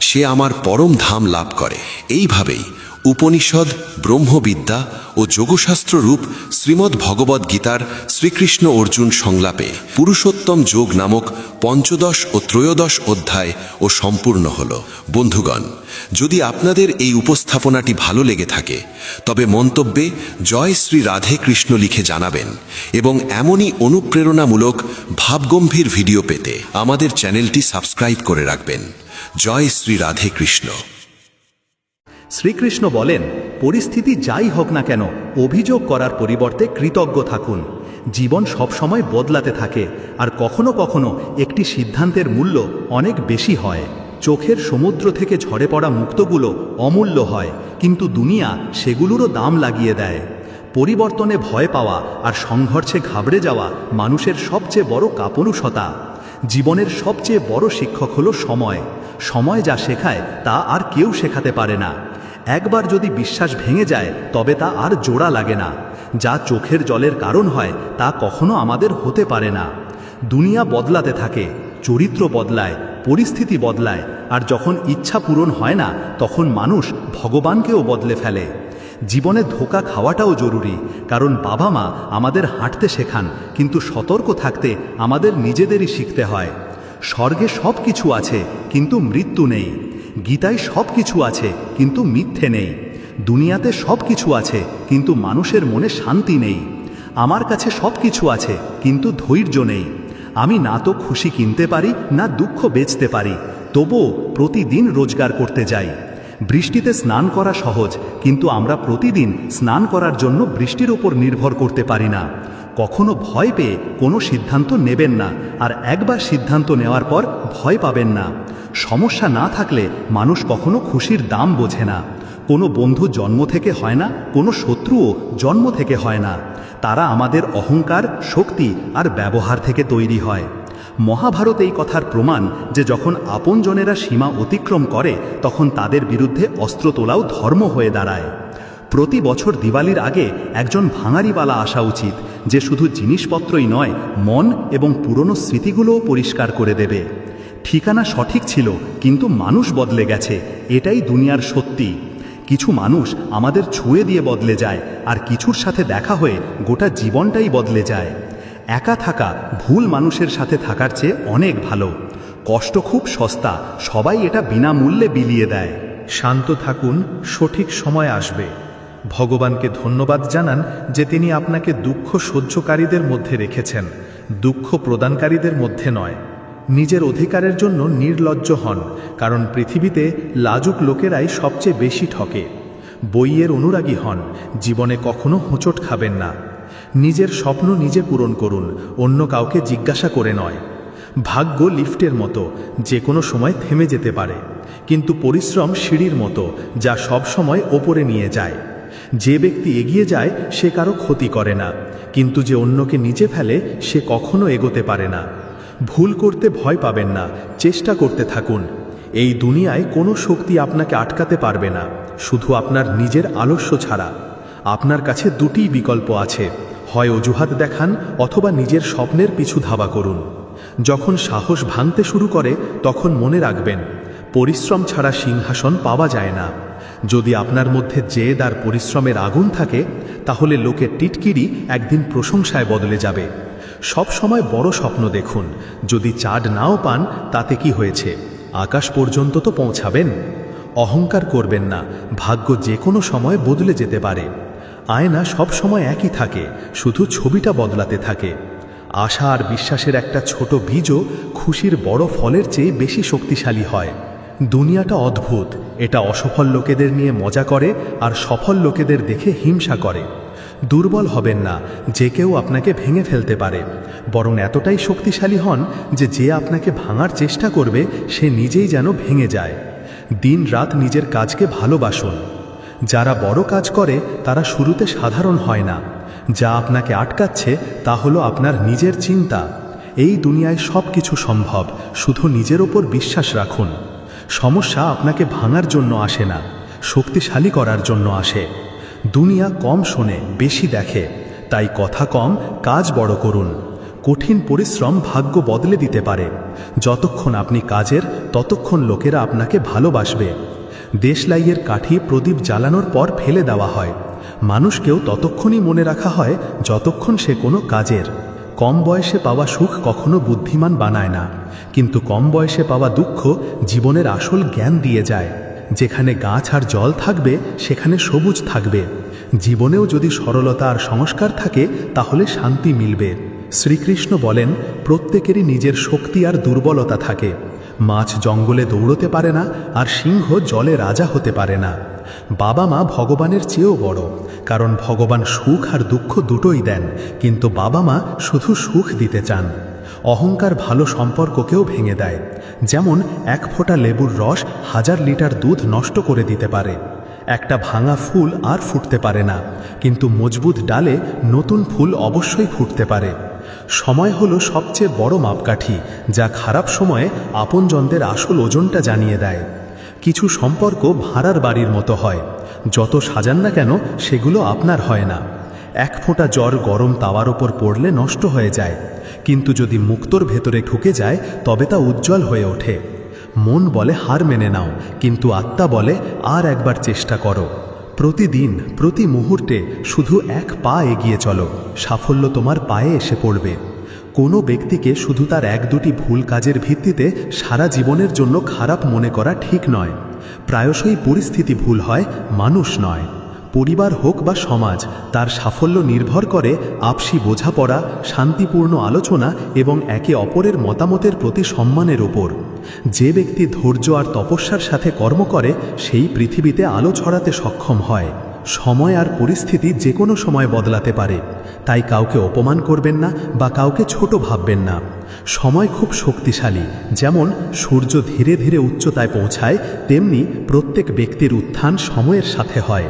সে আমার পরম ধাম লাভ করে। এইভাবেই উপনিষদ, ব্রহ্মবিদ্যা ও যোগশাস্ত্র রূপ শ্রীমদ্ ভগবদ্ গীতার শ্রীকৃষ্ণ অর্জুন সংলাপে পুরুষোত্তম যোগ নামক পঞ্চদশ ও ত্রয়োদশ অধ্যায় ও সম্পূর্ণ হল। বন্ধুগণ, যদি আপনাদের এই উপস্থাপনাটি ভালো লেগে থাকে তবে মন্তব্যে জয় শ্রী রাধে কৃষ্ণ লিখে জানাবেন এবং এমনই অনুপ্রেরণামূলক ভাবগম্ভীর ভিডিও পেতে আমাদের চ্যানেলটি সাবস্ক্রাইব করে রাখবেন। জয় শ্রী রাধে কৃষ্ণ। শ্রীকৃষ্ণ বলেন, পরিস্থিতি যাই হোক না কেন অভিযোগ করার পরিবর্তে কৃতজ্ঞ থাকুন। জীবন সবসময় বদলাতে থাকে, আর কখনো কখনো একটি সিদ্ধান্তের মূল্য অনেক বেশি হয়। চোখের সমুদ্র থেকে ঝরে পড়া মুক্তগুলো অমূল্য হয়, কিন্তু দুনিয়া সেগুলোরও দাম লাগিয়ে দেয়। পরিবর্তনে ভয় পাওয়া আর সংঘর্ষে ঘাবড়ে যাওয়া মানুষের সবচেয়ে বড় কাপুরুষতা। জীবনের সবচেয়ে বড় শিক্ষক হলো সময়। সময় যা শেখায় তা আর কেউ শেখাতে পারে না। একবার যদি বিশ্বাস ভেঙে যায় তবে তা আর জোড়া লাগে না। যা চোখের জলের কারণ হয় তা কখনো আমাদের হতে পারে না। দুনিয়া বদলাতে থাকে, চরিত্র বদলায়, পরিস্থিতি বদলায়, আর যখন ইচ্ছা পূরণ হয় না তখন মানুষ ভগবানকেও বদলে ফেলে। জীবনে ধোঁকা খাওয়াটাও জরুরি, কারণ বাবা মা আমাদের হাঁটতে শেখান, কিন্তু সতর্ক থাকতে আমাদের নিজেদেরই শিখতে হয়। স্বর্গে সব কিছু আছে কিন্তু মৃত্যু নেই। গীতায় সব কিছু আছে কিন্তু মিথ্যে নেই। দুনিয়াতে সব কিছু আছে কিন্তু মানুষের মনে শান্তি নেই। আমার কাছে সব কিছু আছে কিন্তু ধৈর্য নেই। আমি না তো খুশি কিনতে পারি, না দুঃখ বেচতে পারি, তবুও প্রতিদিন রোজগার করতে যাই। বৃষ্টিতে স্নান করা সহজ, কিন্তু আমরা প্রতিদিন স্নান করার জন্য বৃষ্টির ওপর নির্ভর করতে পারি না। কখনো ভয় পেয়ে কোনো সিদ্ধান্ত নেবেন না, আর একবার সিদ্ধান্ত নেওয়ার পর ভয় পাবেন না। সমস্যা না থাকলে মানুষ কখনো খুশির দাম বোঝে না। কোনো বন্ধু জন্ম থেকে হয় না, কোনো শত্রুও জন্ম থেকে হয় না। তারা আমাদের অহংকার, শক্তি আর ব্যবহার থেকে তৈরি হয়। মহাভারত এই কথার প্রমাণ যে যখন আপনজনেরা সীমা অতিক্রম করে তখন তাদের বিরুদ্ধে অস্ত্র তোলাও ধর্ম হয়ে দাঁড়ায়। প্রতি বছর দিওয়ালির আগে একজন ভাঙাড়িওয়ালা আসা উচিত, যে শুধু জিনিসপত্রই নয়, মন এবং পুরনো স্মৃতিগুলোও পরিষ্কার করে দেবে। ঠিকানা সঠিক ছিল কিন্তু মানুষ বদলে গেছে, এটাই দুনিয়ার সত্যি। কিছু মানুষ আমাদের ছুঁয়ে দিয়ে বদলে যায়, আর কিছুর সাথে দেখা হয়ে গোটা জীবনটাই বদলে যায়। একা থাকা ভুল মানুষের সাথে থাকার চেয়ে অনেক ভালো। কষ্ট খুব সস্তা, সবাই এটা বিনামূল্যে বিলিয়ে দেয়। শান্ত থাকুন, সঠিক সময় আসবে। ভগবানকে ধন্যবাদ জানান যে তিনি আপনাকে দুঃখ সহ্যকারীদের মধ্যে রেখেছেন, দুঃখ প্রদানকারীদের মধ্যে নয়। নিজের অধিকারের জন্য নির্লজ্জ হন, কারণ পৃথিবীতে লাজুক লোকেরাই সবচেয়ে বেশি ঠকে। বইয়ের অনুরাগী হন, জীবনে কখনো হোঁচট খাবেন না। নিজের স্বপ্ন নিজে পূরণ করুন, অন্য কাউকে জিজ্ঞাসা করে নয়। ভাগ্য লিফটের মতো, যে কোনো সময় থেমে যেতে পারে, কিন্তু পরিশ্রম সিঁড়ির মতো, যা সব সময় ওপরে নিয়ে যায়। যে ব্যক্তি এগিয়ে যায় সে কারো ক্ষতি করে না, কিন্তু যে অন্যকে নিচে ফেলে সে কখনো এগোতে পারে না। ভুল করতে ভয় পাবেন না, চেষ্টা করতে থাকুন। এই দুনিয়ায় কোনো শক্তি আপনাকে আটকাতে পারবে না, শুধু আপনার নিজের আলস্য ছাড়া। আপনার কাছে দুটিই বিকল্প আছে, হয় অজুহাত দেখান অথবা নিজের স্বপ্নের পিছু ধাবা করুন। যখন সাহস ভাঙতে শুরু করে তখন মনে রাখবেন, পরিশ্রম ছাড়া সিংহাসন পাওয়া যায় না। যদি আপনার মধ্যে জেদ আর পরিশ্রমের আগুন থাকে, তাহলে লোকের টিটকিরি একদিন প্রশংসায় বদলে যাবে। সব সময় বড় স্বপ্ন দেখুন, যদি চাঁদ নাও পান তাতে কি হয়েছে, আকাশ পর্যন্ত তো পৌঁছাবেন। অহংকার করবেন না, ভাগ্য যে কোনো সময় বদলে যেতে পারে। আয়না সব সময় একই থাকে, শুধু ছবিটা বদলাতে থাকে। আশা আর বিশ্বাসের একটা ছোট বীজও খুশির বড় ফলের চেয়ে বেশি শক্তিশালী হয়। দুনিয়াটা অদ্ভুত, এটা অসফল লোকেদের নিয়ে মজা করে আর সফল লোকেদের দেখে হিংসা করে। দুর্বল হবেন না, যে কেউ আপনাকে ভেঙে ফেলতে পারে, বরং এতটাই শক্তিশালী হন যে আপনাকে ভাঙার চেষ্টা করবে সে নিজেই যেন ভেঙে যায়। দিন রাত নিজের কাজকে ভালোবাসুন। যারা বড় কাজ করে তারা শুরুতে সাধারণ হয় না। যা আপনাকে আটকাচ্ছে তা হলো আপনার নিজের চিন্তা। এই দুনিয়ায় সব কিছু সম্ভব, শুধু নিজের ওপর বিশ্বাস রাখুন। সমস্যা আপনাকে ভাঙার জন্য আসে না, শক্তিশালী করার জন্য আসে। দুনিয়া কম শোনে, বেশি দেখে, তাই কথা কম, কাজ বড় করুন। কঠিন পরিশ্রম ভাগ্য বদলে দিতে পারে। যতক্ষণ আপনি কাজের, ততক্ষণ লোকেরা আপনাকে ভালোবাসবে। দেশলাইয়ের কাঠি প্রদীপ জ্বালানোর পর ফেলে দেওয়া হয়, মানুষকেও ততক্ষণই মনে রাখা হয় যতক্ষণ সে কোনো কাজের। কম বয়সে পাওয়া সুখ কখনো বুদ্ধিমান বানায় না, কিন্তু কম বয়সে পাওয়া দুঃখ জীবনের আসল জ্ঞান দিয়ে যায়। যেখানে গাছ আর জল থাকবে সেখানে সবুজ থাকবে। জীবনেও যদি সরলতা আর সংস্কার থাকে তাহলে শান্তি মিলবে। শ্রীকৃষ্ণ বলেন, প্রত্যেকেরই নিজের শক্তি আর দুর্বলতা থাকে। মাছ জঙ্গলে দৌড়তে পারে না, আর সিংহ জলে রাজা হতে পারে না। বাবা মা ভগবানের চেয়েও বড়, কারণ ভগবান সুখ আর দুঃখ দুটোই দেন, কিন্তু বাবা মা শুধু সুখ দিতে চান। অহংকার ভালো সম্পর্ককেও ভেঙে দেয়। যেমন এক ফোঁটা লেবুর রস 1000 লিটার দুধ নষ্ট করে দিতে পারে। একটা ভাঙা ফুল আর ফুটতে পারে না, কিন্তু মজবুত ডালে নতুন ফুল অবশ্যই ফুটতে পারে। সময় হলো সবচেয়ে বড় মাপকাঠি, যা খারাপ সময়ে আপনজনদের আসল ওজনটা জানিয়ে দেয়। কিছু সম্পর্ক ভাড়ার বাড়ির মতো হয়, যত সাজান না কেন সেগুলো আপনার হয় না। এক ফোঁটা জ্বর গরম তাওয়ার ওপর পড়লে নষ্ট হয়ে যায়, কিন্তু যদি মুক্তোর ভেতরে ঢুকে যায় তবে তা উজ্জ্বল হয়ে ওঠে। মন বলে হার মেনে নাও, কিন্তু আত্মা বলে আর একবার চেষ্টা করো। প্রতিদিন প্রতি মুহূর্তে শুধু এক পা এগিয়ে চলো, সাফল্য তোমার পায়ে এসে পড়বে। কোনো ব্যক্তিকে শুধু তার 1-2টি ভুল কাজের ভিত্তিতে সারা জীবনের জন্য খারাপ মনে করা ঠিক নয়। প্রায়শই পরিস্থিতি ভুল হয়, মানুষ নয়। পরিবার হোক বা সমাজ, তার সাফল্য নির্ভর করে আপসি বোঝাপড়া, শান্তিপূর্ণ আলোচনা এবং একে অপরের মতামতের প্রতি সম্মানের ওপর। যে ব্যক্তি ধৈর্য আর তপস্যার সাথে কর্ম করে সেই পৃথিবীতে আলো ছড়াতে সক্ষম হয়। সময় আর পরিস্থিতি যে কোনো সময় বদলাতে পারে, তাই কাউকে অপমান করবেন না বা কাউকে ছোট ভাববেন না। সময় খুব শক্তিশালী, যেমন সূর্য ধীরে ধীরে উচ্চতায় পৌঁছায়, তেমনি প্রত্যেক ব্যক্তির উত্থান সময়ের সাথে হয়।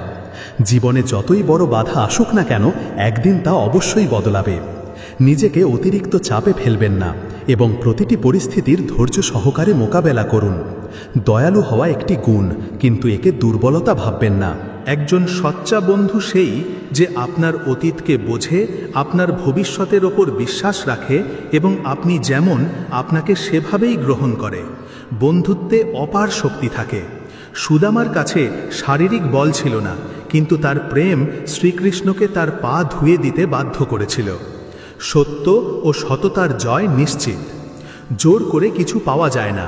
জীবনে যতই বড় বাধা আসুক না কেন, একদিন তা অবশ্যই বদলাবে। নিজেকে অতিরিক্ত চাপে ফেলবেন না এবং প্রতিটি পরিস্থিতির ধৈর্য সহকারে মোকাবেলা করুন। দয়ালু হওয়া একটি গুণ, কিন্তু একে দুর্বলতা ভাববেন না। একজন সচ্চা বন্ধু সেই যে আপনার অতীতকে বোঝে, আপনার ভবিষ্যতের ওপর বিশ্বাস রাখে এবং আপনি যেমন আপনাকে সেভাবেই গ্রহণ করে। বন্ধুত্বে অপার শক্তি থাকে। সুদামার কাছে শারীরিক বল ছিল না, কিন্তু তার প্রেম শ্রীকৃষ্ণকে তার পা ধুয়ে দিতে বাধ্য করেছিল। সত্য ও সততার জয় নিশ্চিত। জোর করে কিছু পাওয়া যায় না।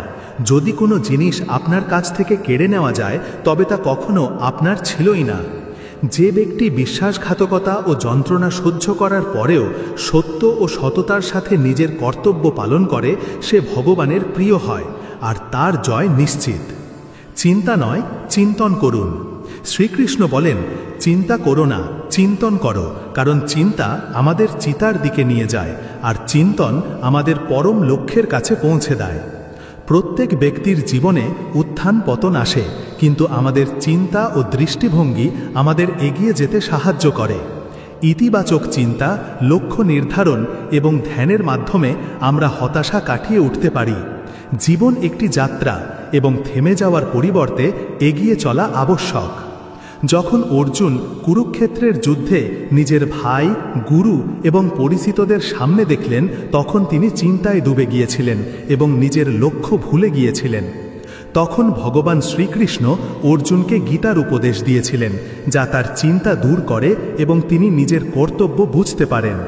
যদি কোনো জিনিস আপনার কাছ থেকে কেড়ে নেওয়া যায় তবে তা কখনো আপনার ছিলই না। যে ব্যক্তি বিশ্বাসঘাতকতা ও যন্ত্রণা সহ্য করার পরেও সত্য ও সততার সাথে নিজের কর্তব্য পালন করে সে ভগবানের প্রিয় হয়, আর তার জয় নিশ্চিত। চিন্তা নয়, চিন্তন করুন। শ্রীকৃষ্ণ বলেন, চিন্তা করো না, চিন্তন করো, কারণ চিন্তা আমাদের চিতার দিকে নিয়ে যায় আর চিন্তন আমাদের পরম লক্ষ্যের কাছে পৌঁছে দেয়। প্রত্যেক ব্যক্তির জীবনে উত্থান পতন আসে, কিন্তু আমাদের চিন্তা ও দৃষ্টিভঙ্গি আমাদের এগিয়ে যেতে সাহায্য করে। ইতিবাচক চিন্তা, লক্ষ্য নির্ধারণ এবং ধ্যানের মাধ্যমে আমরা হতাশা কাটিয়ে উঠতে পারি। জীবন একটি যাত্রা, এবং থেমে যাওয়ার পরিবর্তে এগিয়ে চলা আবশ্যক। যখন অর্জুন কুরুক্ষেত্রের যুদ্ধে নিজের ভাই, গুরু এবং পরিচিতদের সামনে দেখলেন, তখন তিনি চিন্তায় ডুবে গিয়েছিলেন এবং নিজের লক্ষ্য ভুলে গিয়েছিলেন। তখন ভগবান শ্রীকৃষ্ণ অর্জুনকে গীতার উপদেশ দিয়েছিলেন, যা তার চিন্তা দূর করে এবং তিনি নিজের কর্তব্য বুঝতে পারেন।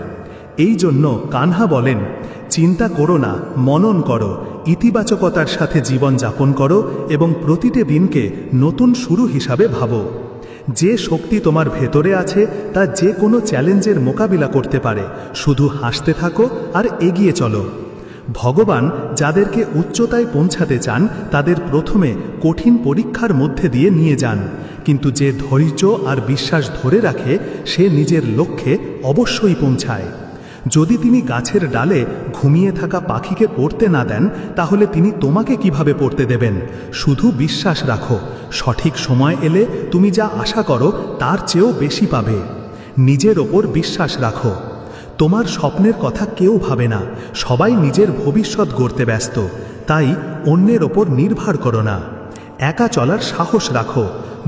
এই জন্য কানহা বলেন, চিন্তা করো না, মনন করো, ইতিবাচকতার সাথে জীবন যাপন করো এবং প্রতিটি দিনকে নতুন শুরু হিসাবে ভাবো। যে শক্তি তোমার ভেতরে আছে তা যে কোনো চ্যালেঞ্জের মোকাবিলা করতে পারে। শুধু হাসতে থাকো আর এগিয়ে চলো। ভগবান যাদেরকে উচ্চতায় পৌঁছাতে চান তাদের প্রথমে কঠিন পরীক্ষার মধ্যে দিয়ে নিয়ে যান, কিন্তু যে ধৈর্য আর বিশ্বাস ধরে রাখে সে নিজের লক্ষ্যে অবশ্যই পৌঁছায়। যদি তিনি গাছের ডালে ঘুমিয়ে থাকা পাখিকে পড়তে না দেন, তাহলে তিনি তোমাকে কিভাবে পড়তে দেবেন? শুধু বিশ্বাস রাখো, সঠিক সময় এলে তুমি যা আশা করো তার চেয়েও বেশি পাবে। নিজের ওপর বিশ্বাস রাখো। তোমার স্বপ্নের কথা কেউ ভাবে না, সবাই নিজের ভবিষ্যৎ গড়তে ব্যস্ত, তাই অন্যের ওপর নির্ভর করো না। একা চলার সাহস রাখো,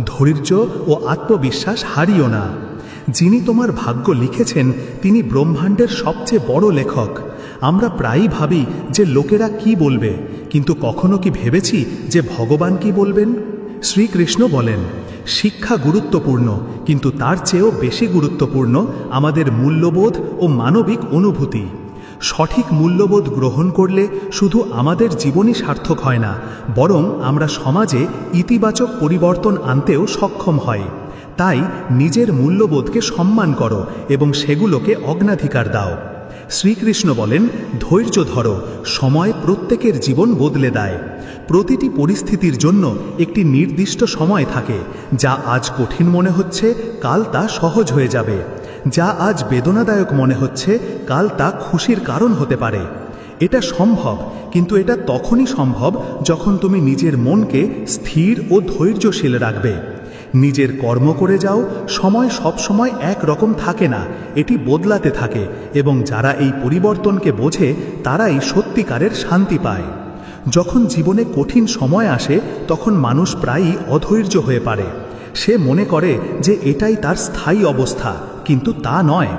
ধৈর্য ও আত্মবিশ্বাস হারিও না। যিনি তোমার ভাগ্য লিখেছেন তিনি ব্রহ্মাণ্ডের সবচেয়ে বড় লেখক। আমরা প্রায়ই ভাবি যে লোকেরা কি বলবে, কিন্তু কখনো কি ভেবেছি যে ভগবান কি বলবেন? শ্রীকৃষ্ণ বলেন, শিক্ষা গুরুত্বপূর্ণ, কিন্তু তার চেয়েও বেশি গুরুত্বপূর্ণ আমাদের মূল্যবোধ ও মানবিক অনুভূতি। সঠিক মূল্যবোধ গ্রহণ করলে শুধু আমাদের জীবনই সার্থক হয় না, বরং আমরা সমাজে ইতিবাচক পরিবর্তন আনতেও সক্ষম হয়। তাই নিজের মূল্যবোধকে সম্মান করো এবং সেগুলোকে অগ্রাধিকার দাও। শ্রীকৃষ্ণ বলেন, ধৈর্য ধরো, সময় প্রত্যেকের জীবন বদলে দেয়। প্রতিটি পরিস্থিতির জন্য একটি নির্দিষ্ট সময় থাকে। যা আজ কঠিন মনে হচ্ছে কাল তা সহজ হয়ে যাবে। যা আজ বেদনাদায়ক মনে হচ্ছে কাল তা খুশির কারণ হতে পারে। এটা সম্ভব, কিন্তু এটা তখনই সম্ভব যখন তুমি নিজের মনকে স্থির ও ধৈর্যশীল রাখবে। নিজের কর্ম করে যাও। সময় সব সময় এক রকম থাকে না, এটি বদলাতে থাকে, এবং যারা এই পরিবর্তনকে বোঝে তারাই সত্যিকারের শান্তি পায়। যখন জীবনে কঠিন সময় আসে তখন মানুষ প্রায়ই অধৈর্য হয়ে পড়ে। সে মনে করে যে এটাই তার স্থায়ী অবস্থা, কিন্তু তা নয়।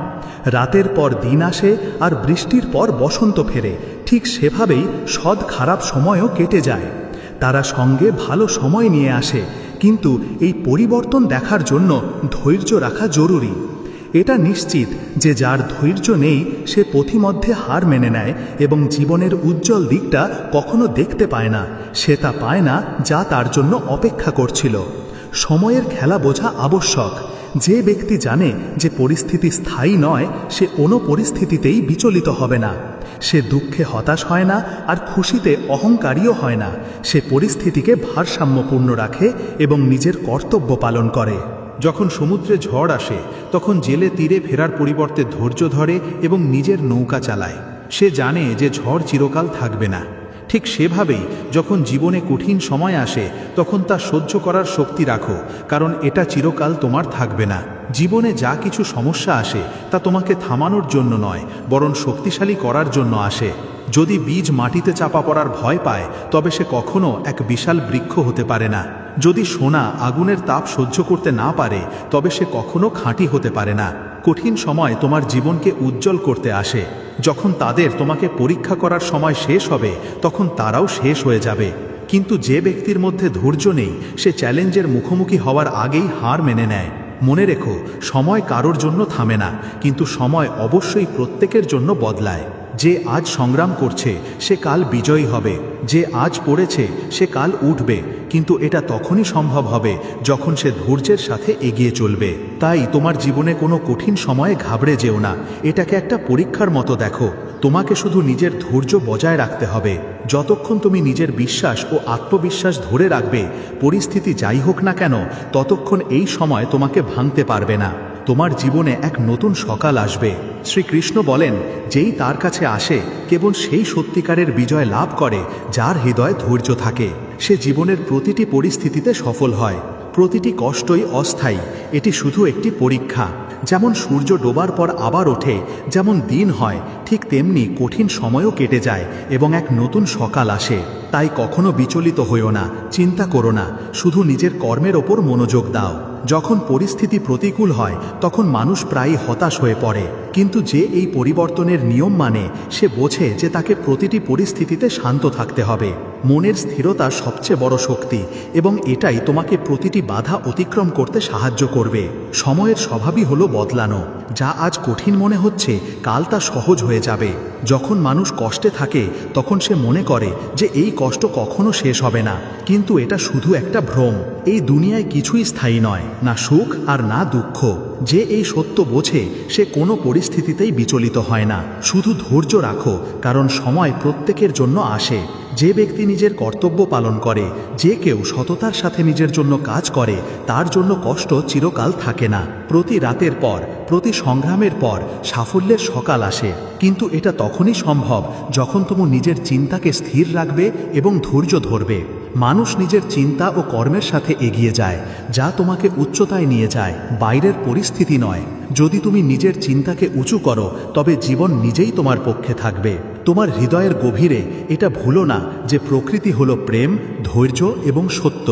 রাতের পর দিন আসে আর বৃষ্টির পর বসন্ত ফেরে, ঠিক সেভাবেই সৎ খারাপ সময়ও কেটে যায়। তারা সঙ্গে ভালো সময় নিয়ে আসে, কিন্তু এই পরিবর্তন দেখার জন্য ধৈর্য রাখা জরুরি। এটা নিশ্চিত যে যার ধৈর্য নেই সে পথিমধ্যে হার মেনে নেয় এবং জীবনের উজ্জ্বল দিকটা কখনো দেখতে পায় না। সে তা পায় না যা তার জন্য অপেক্ষা করছিল। সময়ের খেলা বোঝা আবশ্যক। যে ব্যক্তি জানে যে পরিস্থিতি স্থায়ী নয়, সে কোনো পরিস্থিতিতেই বিচলিত হবে না। সে দুঃখে হতাশ হয় না আর খুশিতে অহংকারীও হয় না। সে পরিস্থিতিকে ভারসাম্যপূর্ণ রাখে এবং নিজের কর্তব্য পালন করে। যখন সমুদ্রে ঝড় আসে তখন জেলে তীরে ফেরার পরিবর্তে ধৈর্য ধরে এবং নিজের নৌকা চালায়। সে জানে যে ঝড় চিরকাল থাকবে না। ঠিক সেভাবেই যখন জীবনে কঠিন সময় আসে তখন তা সহ্য করার শক্তি রাখো, কারণ এটা চিরকাল তোমার থাকবে না। জীবনে যা কিছু সমস্যা আসে তা তোমাকে থামানোর জন্য নয়, বরং শক্তিশালী করার জন্য আসে। যদি বীজ মাটিতে চাপা পড়ার ভয় পায় তবে সে কখনো এক বিশাল বৃক্ষ হতে পারে না। যদি সোনা আগুনের তাপ সহ্য করতে না পারে তবে সে কখনো খাঁটি হতে পারে না। কঠিন সময় তোমার জীবনকে উজ্জ্বল করতে আসে। যখন তাদের তোমাকে পরীক্ষা করার সময় শেষ হবে তখন তারাও শেষ হয়ে যাবে। কিন্তু যে ব্যক্তির মধ্যে ধৈর্য নেই সে চ্যালেঞ্জের মুখোমুখি হওয়ার আগেই হার মেনে নেয়। মনে রেখো, সময় কারোর জন্য থামে না, কিন্তু সময় অবশ্যই প্রত্যেকের জন্য বদলায়। যে আজ সংগ্রাম করছে সে কাল বিজয়ী হবে। যে আজ পড়েছে সে কাল উঠবে, কিন্তু এটা তখনই সম্ভব হবে যখন সে ধৈর্যের সাথে এগিয়ে চলবে। তাই তোমার জীবনে কোনো কঠিন সময়ে ঘাবড়ে যেও না। এটাকে একটা পরীক্ষার মতো দেখো। তোমাকে শুধু নিজের ধৈর্য বজায় রাখতে হবে। যতক্ষণ তুমি নিজের বিশ্বাস ও আত্মবিশ্বাস ধরে রাখবে, পরিস্থিতি যাই হোক না কেন, ততক্ষণ এই সময় তোমাকে ভাঙতে পারবে না। তোমার জীবনে এক নতুন সকাল আসবে। শ্রীকৃষ্ণ বলেন, যেই তার কাছে আসে কেবল সেই সত্যিকারের বিজয় লাভ করে যার হৃদয়ে ধৈর্য থাকে। সে জীবনের প্রতিটি পরিস্থিতিতে সফল হয়। প্রতিটি কষ্টই অস্থায়ী, এটি শুধু একটি পরীক্ষা। যেমন সূর্য ডোবার পর আবার ওঠে, যেমন দিন হয়, ঠিক তেমনি কঠিন সময়ও কেটে যায় এবং এক নতুন সকাল আসে। তাই কখনো বিচলিত হইও না, চিন্তা করো না, শুধু নিজের কর্মের ওপর মনোযোগ দাও। যখন পরিস্থিতি প্রতিকূল হয় তখন মানুষ প্রায়ই হতাশ হয়ে পড়ে, কিন্তু যে এই পরিবর্তনের নিয়ম মানে সে বোঝে যে তাকে প্রতিটি পরিস্থিতিতে শান্ত থাকতে হবে। মনের স্থিরতা সবচেয়ে বড় শক্তি এবং এটাই তোমাকে প্রতিটি বাধা অতিক্রম করতে সাহায্য করবে। সময়ের স্বভাবই হলো বদলানো। যা আজ কঠিন মনে হচ্ছে কাল তা সহজ হয়ে যাবে। যখন মানুষ কষ্টে থাকে তখন সে মনে করে যে এই কষ্ট কখনো শেষ হবে না, কিন্তু এটা শুধু একটা ভ্রম। এই দুনিয়ায় কিছুই স্থায়ী নয়, না সুখ আর না দুঃখ। যে এই সত্য বোঝে সে কোনো পরিস্থিতিতেই বিচলিত হয় না। শুধু ধৈর্য রাখো, কারণ সময় প্রত্যেকের জন্য আসে। যে ব্যক্তি নিজের কর্তব্য পালন করে, যে কেউ সততার সাথে নিজের জন্য কাজ করে, তার জন্য কষ্ট চিরকাল থাকে না। প্রতি রাতের পর, প্রতি সংগ্রামের পর সাফল্যের সকাল আসে, কিন্তু এটা তখনই সম্ভব যখন তুমি নিজের চিন্তাকে স্থির রাখবে এবং ধৈর্য ধরবে। মানুষ নিজের চিন্তা ও কর্মের সাথে এগিয়ে যায়, যা তোমাকে উচ্চতায় নিয়ে যায়, বাইরের পরিস্থিতি নয়। যদি তুমি নিজের চিন্তাকে উঁচু করো তবে জীবন নিজেই তোমার পক্ষে থাকবে। তোমার হৃদয়ের গভীরে এটা ভুলো না যে প্রকৃতি হলো প্রেম, ধৈর্য এবং সত্য।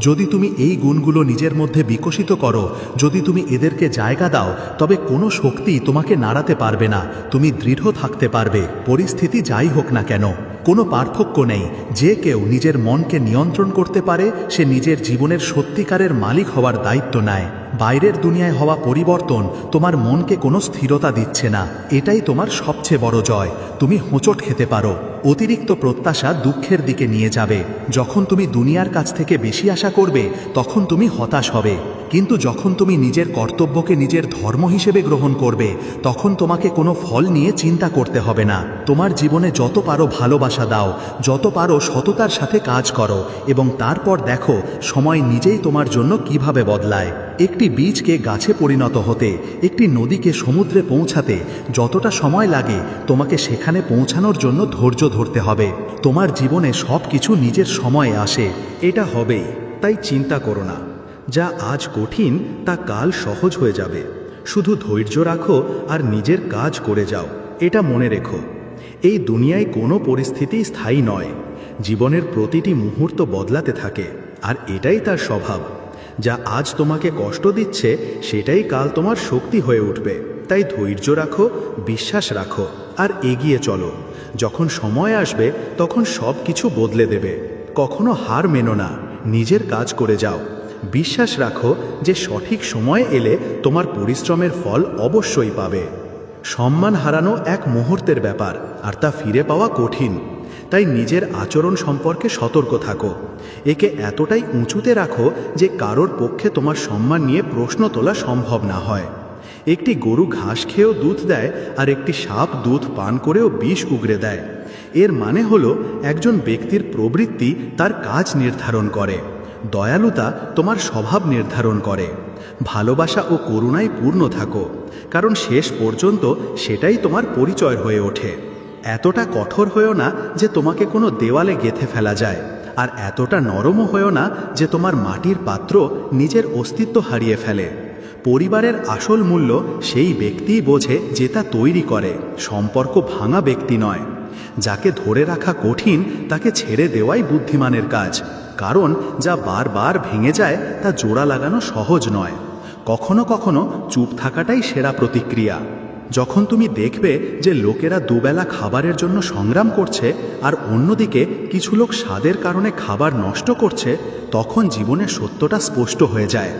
যদি তুমি এই গুণগুলো নিজের মধ্যে বিকশিত করো, যদি তুমি এদেরকে জায়গা দাও, তবে কোনো শক্তি তোমাকে নাড়াতে পারবে না। তুমি দৃঢ় থাকতে পারবে, পরিস্থিতি যাই হোক না কেন। কোনো পার্থক্য নেই। যে কেউ নিজের মনকে নিয়ন্ত্রণ করতে পারে সে নিজের জীবনের সত্যিকারের মালিক হওয়ার দায়িত্ব নেয়। বাইরের দুনিয়ায় হওয়া পরিবর্তন তোমার মনকে কোনো স্থিরতা দিচ্ছে না। এটাই তোমার সবচেয়ে বড় জয়। তুমি হোঁচট খেতে পারো, অতিরিক্ত প্রত্যাশা দুঃখের দিকে নিয়ে যাবে। যখন তুমি দুনিয়ার কাছ থেকে বেশি আশা করবে তখন তুমি হতাশ হবে, কিন্তু যখন তুমি নিজের কর্তব্যকে নিজের ধর্ম হিসেবে গ্রহণ করবে তখন তোমাকে কোনো ফল নিয়ে চিন্তা করতে হবে না। তোমার জীবনে যত পারো ভালোবাসা দাও, যত পারো সততার সাথে কাজ করো, এবং তারপর দেখো সময় নিজেই তোমার জন্য কিভাবে বদলায়। একটি বীজকে গাছে পরিণত হতে, একটি নদীকে সমুদ্রে পৌঁছাতে যতটা সময় লাগে তোমাকে সেখানে পৌঁছানোর জন্য ধৈর্য ধরতে হবে। তোমার জীবনে সব কিছু নিজের সময়ে আসে, এটা হবেই। তাই চিন্তা করো না। যা আজ কঠিন তা কাল সহজ হয়ে যাবে। শুধু ধৈর্য রাখো আর নিজের কাজ করে যাও। এটা মনে রেখো, এই দুনিয়ায় কোনো পরিস্থিতি স্থায়ী নয়। জীবনের প্রতিটি মুহূর্ত বদলাতে থাকে, আর এটাই তার স্বভাব। যা আজ তোমাকে কষ্ট দিচ্ছে সেটাই কাল তোমার শক্তি হয়ে উঠবে। তাই ধৈর্য রাখো, বিশ্বাস রাখো আর এগিয়ে চলো। যখন সময় আসবে তখন সব কিছু বদলে দেবে। কখনো হার মেনো না, নিজের কাজ করে যাও। বিশ্বাস রাখো যে সঠিক সময় এলে তোমার পরিশ্রমের ফল অবশ্যই পাবে। সম্মান হারানো এক মুহূর্তের ব্যাপার, আর তা ফিরে পাওয়া কঠিন। তাই নিজের আচরণ সম্পর্কে সতর্ক থাকো। একে এতটাই উঁচুতে রাখো যে কারোর পক্ষে তোমার সম্মান নিয়ে প্রশ্ন তোলা সম্ভব না হয়। একটি গরু ঘাস খেয়েও দুধ দেয়, আর একটি সাপ দুধ পান করেও বিষ উগরে দেয়। এর মানে হলো একজন ব্যক্তির প্রবৃত্তি তার কাজ নির্ধারণ করে, দয়ালুতা তোমার স্বভাব নির্ধারণ করে। ভালোবাসা ও করুণায় পূর্ণ থাকো, কারণ শেষ পর্যন্ত সেটাই তোমার পরিচয় হয়ে ওঠে। এতটা কঠোর হয়েও না যে তোমাকে কোনো দেওয়ালে গেঁথে ফেলা যায়, আর এতটা নরমও হয়েও না যে তোমার মাটির পাত্র নিজের অস্তিত্ব হারিয়ে ফেলে। পরিবারের আসল মূল্য সেই ব্যক্তিই বোঝে যে তা তৈরি করে, সম্পর্ক ভাঙা ব্যক্তি নয়। যাকে ধরে রাখা কঠিন তাকে ছেড়ে দেওয়াই বুদ্ধিমানের কাজ, কারণ যা বারবার ভেঙে যায় তা জোড়া লাগানো সহজ নয়। কখনো কখনো চুপ থাকাটাই সেরা প্রতিক্রিয়া। যখন তুমি দেখবে যে লোকেরা দুবেলা খাবারের জন্য সংগ্রাম করছে আর অন্যদিকে কিছু লোক স্বাদের কারণে খাবার নষ্ট করছে, তখন জীবনের সত্যটা স্পষ্ট হয়ে যায়।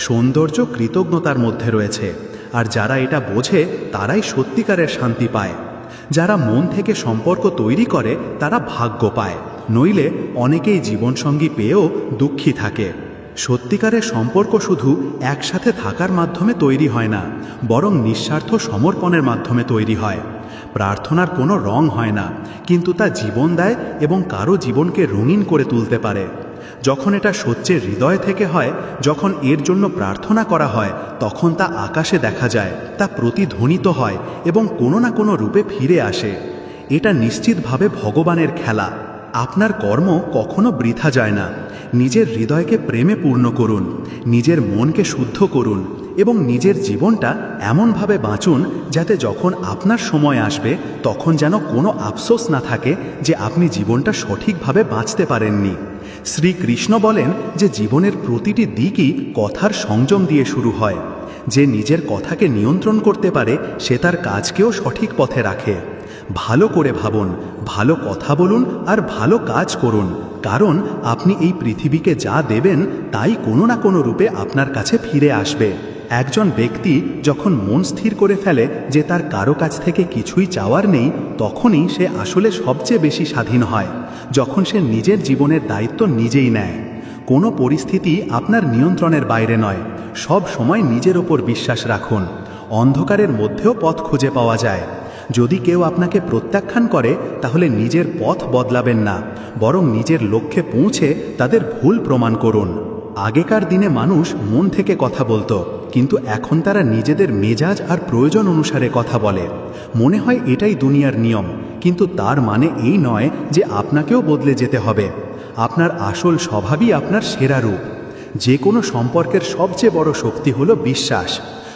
সৌন্দর্য কৃতজ্ঞতার মধ্যে রয়েছে, আর যারা এটা বোঝে তারাই সত্যিকারের শান্তি পায়। যারা মন থেকে সম্পর্ক তৈরি করে তারা ভাগ্য পায়, নইলে অনেকেই জীবনসঙ্গী পেয়েও দুঃখী থাকে। সত্যিকারের সম্পর্ক শুধু একসাথে থাকার মাধ্যমে তৈরি হয় না, বরং নিঃস্বার্থ সমর্পণের মাধ্যমে তৈরি হয়। প্রার্থনার কোনো রং হয় না, কিন্তু তা জীবন দেয় এবং কারো জীবনকে রঙিন করে তুলতে পারে। যখন এটা সত্যের হৃদয় থেকে হয়, যখন এর জন্য প্রার্থনা করা হয়, তখন তা আকাশে দেখা যায়, তা প্রতিধ্বনিত হয় এবং কোনো না কোনো রূপে ফিরে আসে। এটা নিশ্চিতভাবে ভগবানের খেলা। আপনার কর্ম কখনো বৃথা যায় না। নিজের হৃদয়কে প্রেমে পূর্ণ করুন, নিজের মনকে শুদ্ধ করুন, এবং নিজের জীবনটা এমনভাবে বাঁচুন যাতে যখন আপনার সময় আসবে তখন যেন কোনো আফসোস না থাকে যে আপনি জীবনটা সঠিকভাবে বাঁচতে পারেননি। শ্রীকৃষ্ণ বলেন যে জীবনের প্রতিটি দিকই কথার সংযম দিয়ে শুরু হয়। যে নিজের কথাকে নিয়ন্ত্রণ করতে পারে সে তার কাজকেও সঠিক পথে রাখে। ভালো করে ভাবুন, ভালো কথা বলুন আর ভালো কাজ করুন, কারণ আপনি এই পৃথিবীকে যা দেবেন তাই কোনো না কোনো রূপে আপনার কাছে ফিরে আসবে। একজন ব্যক্তি যখন মন স্থির করে ফেলে যে তার কারো কাছ থেকে কিছুই চাওয়ার নেই, তখনই সে আসলে সবচেয়ে বেশি স্বাধীন হয়, যখন সে নিজের জীবনের দায়িত্ব নিজেই নেয়। কোনো পরিস্থিতি আপনার নিয়ন্ত্রণের বাইরে নয়। সব সময় নিজের ওপর বিশ্বাস রাখুন। অন্ধকারের মধ্যেও পথ খুঁজে পাওয়া যায়। যদি কেউ আপনাকে প্রত্যাখ্যান করে তাহলে নিজের পথ বদলাবেন না, বরং নিজের লক্ষ্যে পৌঁছে তাদের ভুল প্রমাণ করুন। আগেকার দিনে মানুষ মন থেকে কথা বলতো, কিন্তু এখন তারা নিজেদের মেজাজ আর প্রয়োজন অনুসারে কথা বলে। মনে হয় এটাই দুনিয়ার নিয়ম, কিন্তু তার মানে এই নয় যে আপনাকেও বদলে যেতে হবে। আপনার আসল স্বভাবই আপনার সেরা রূপ। যে কোনো সম্পর্কের সবচেয়ে বড় শক্তি হলো বিশ্বাস।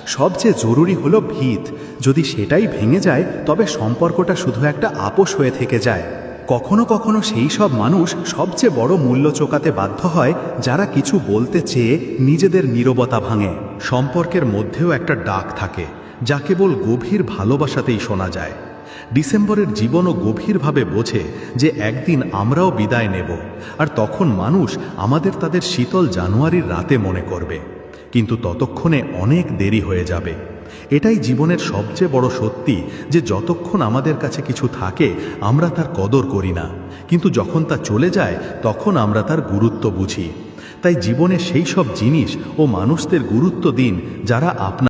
সবচেয়ে জরুরি হলো ভিত। যদি সেটাই ভেঙে যায় তবে সম্পর্কটা শুধু একটা আপোষ হয়ে থেকে যায়। কখনো কখনো সেই সব মানুষ সবচেয়ে বড় মূল্য চোকাতে বাধ্য হয় যারা কিছু বলতে চেয়ে নিজেদের নীরবতা ভাঙে। সম্পর্কের মধ্যেও একটা ডাক থাকে যা কেবল গভীর ভালোবাসাতেই শোনা যায়। ডিসেম্বরের জীবনও গভীরভাবে বোঝে যে একদিন আমরাও বিদায় নেব, আর তখন মানুষ আমাদের তাদের শীতল জানুয়ারির রাতে মনে করবে, কিন্তু ততক্ষণে অনেক দেরি হয়ে যাবে। এটাই জীবনের সবচেয়ে বড় সত্যি যে যতক্ষণ আমাদের কাছে কিছু থাকে আমরা তার কদর করি না, কিন্তু যখন তা চলে যায় তখন আমরা তার গুরুত্ব বুঝি। তাই জীবনে সেই সব জিনিস ও মানুষদের গুরুত্ব দিন যারা আপনার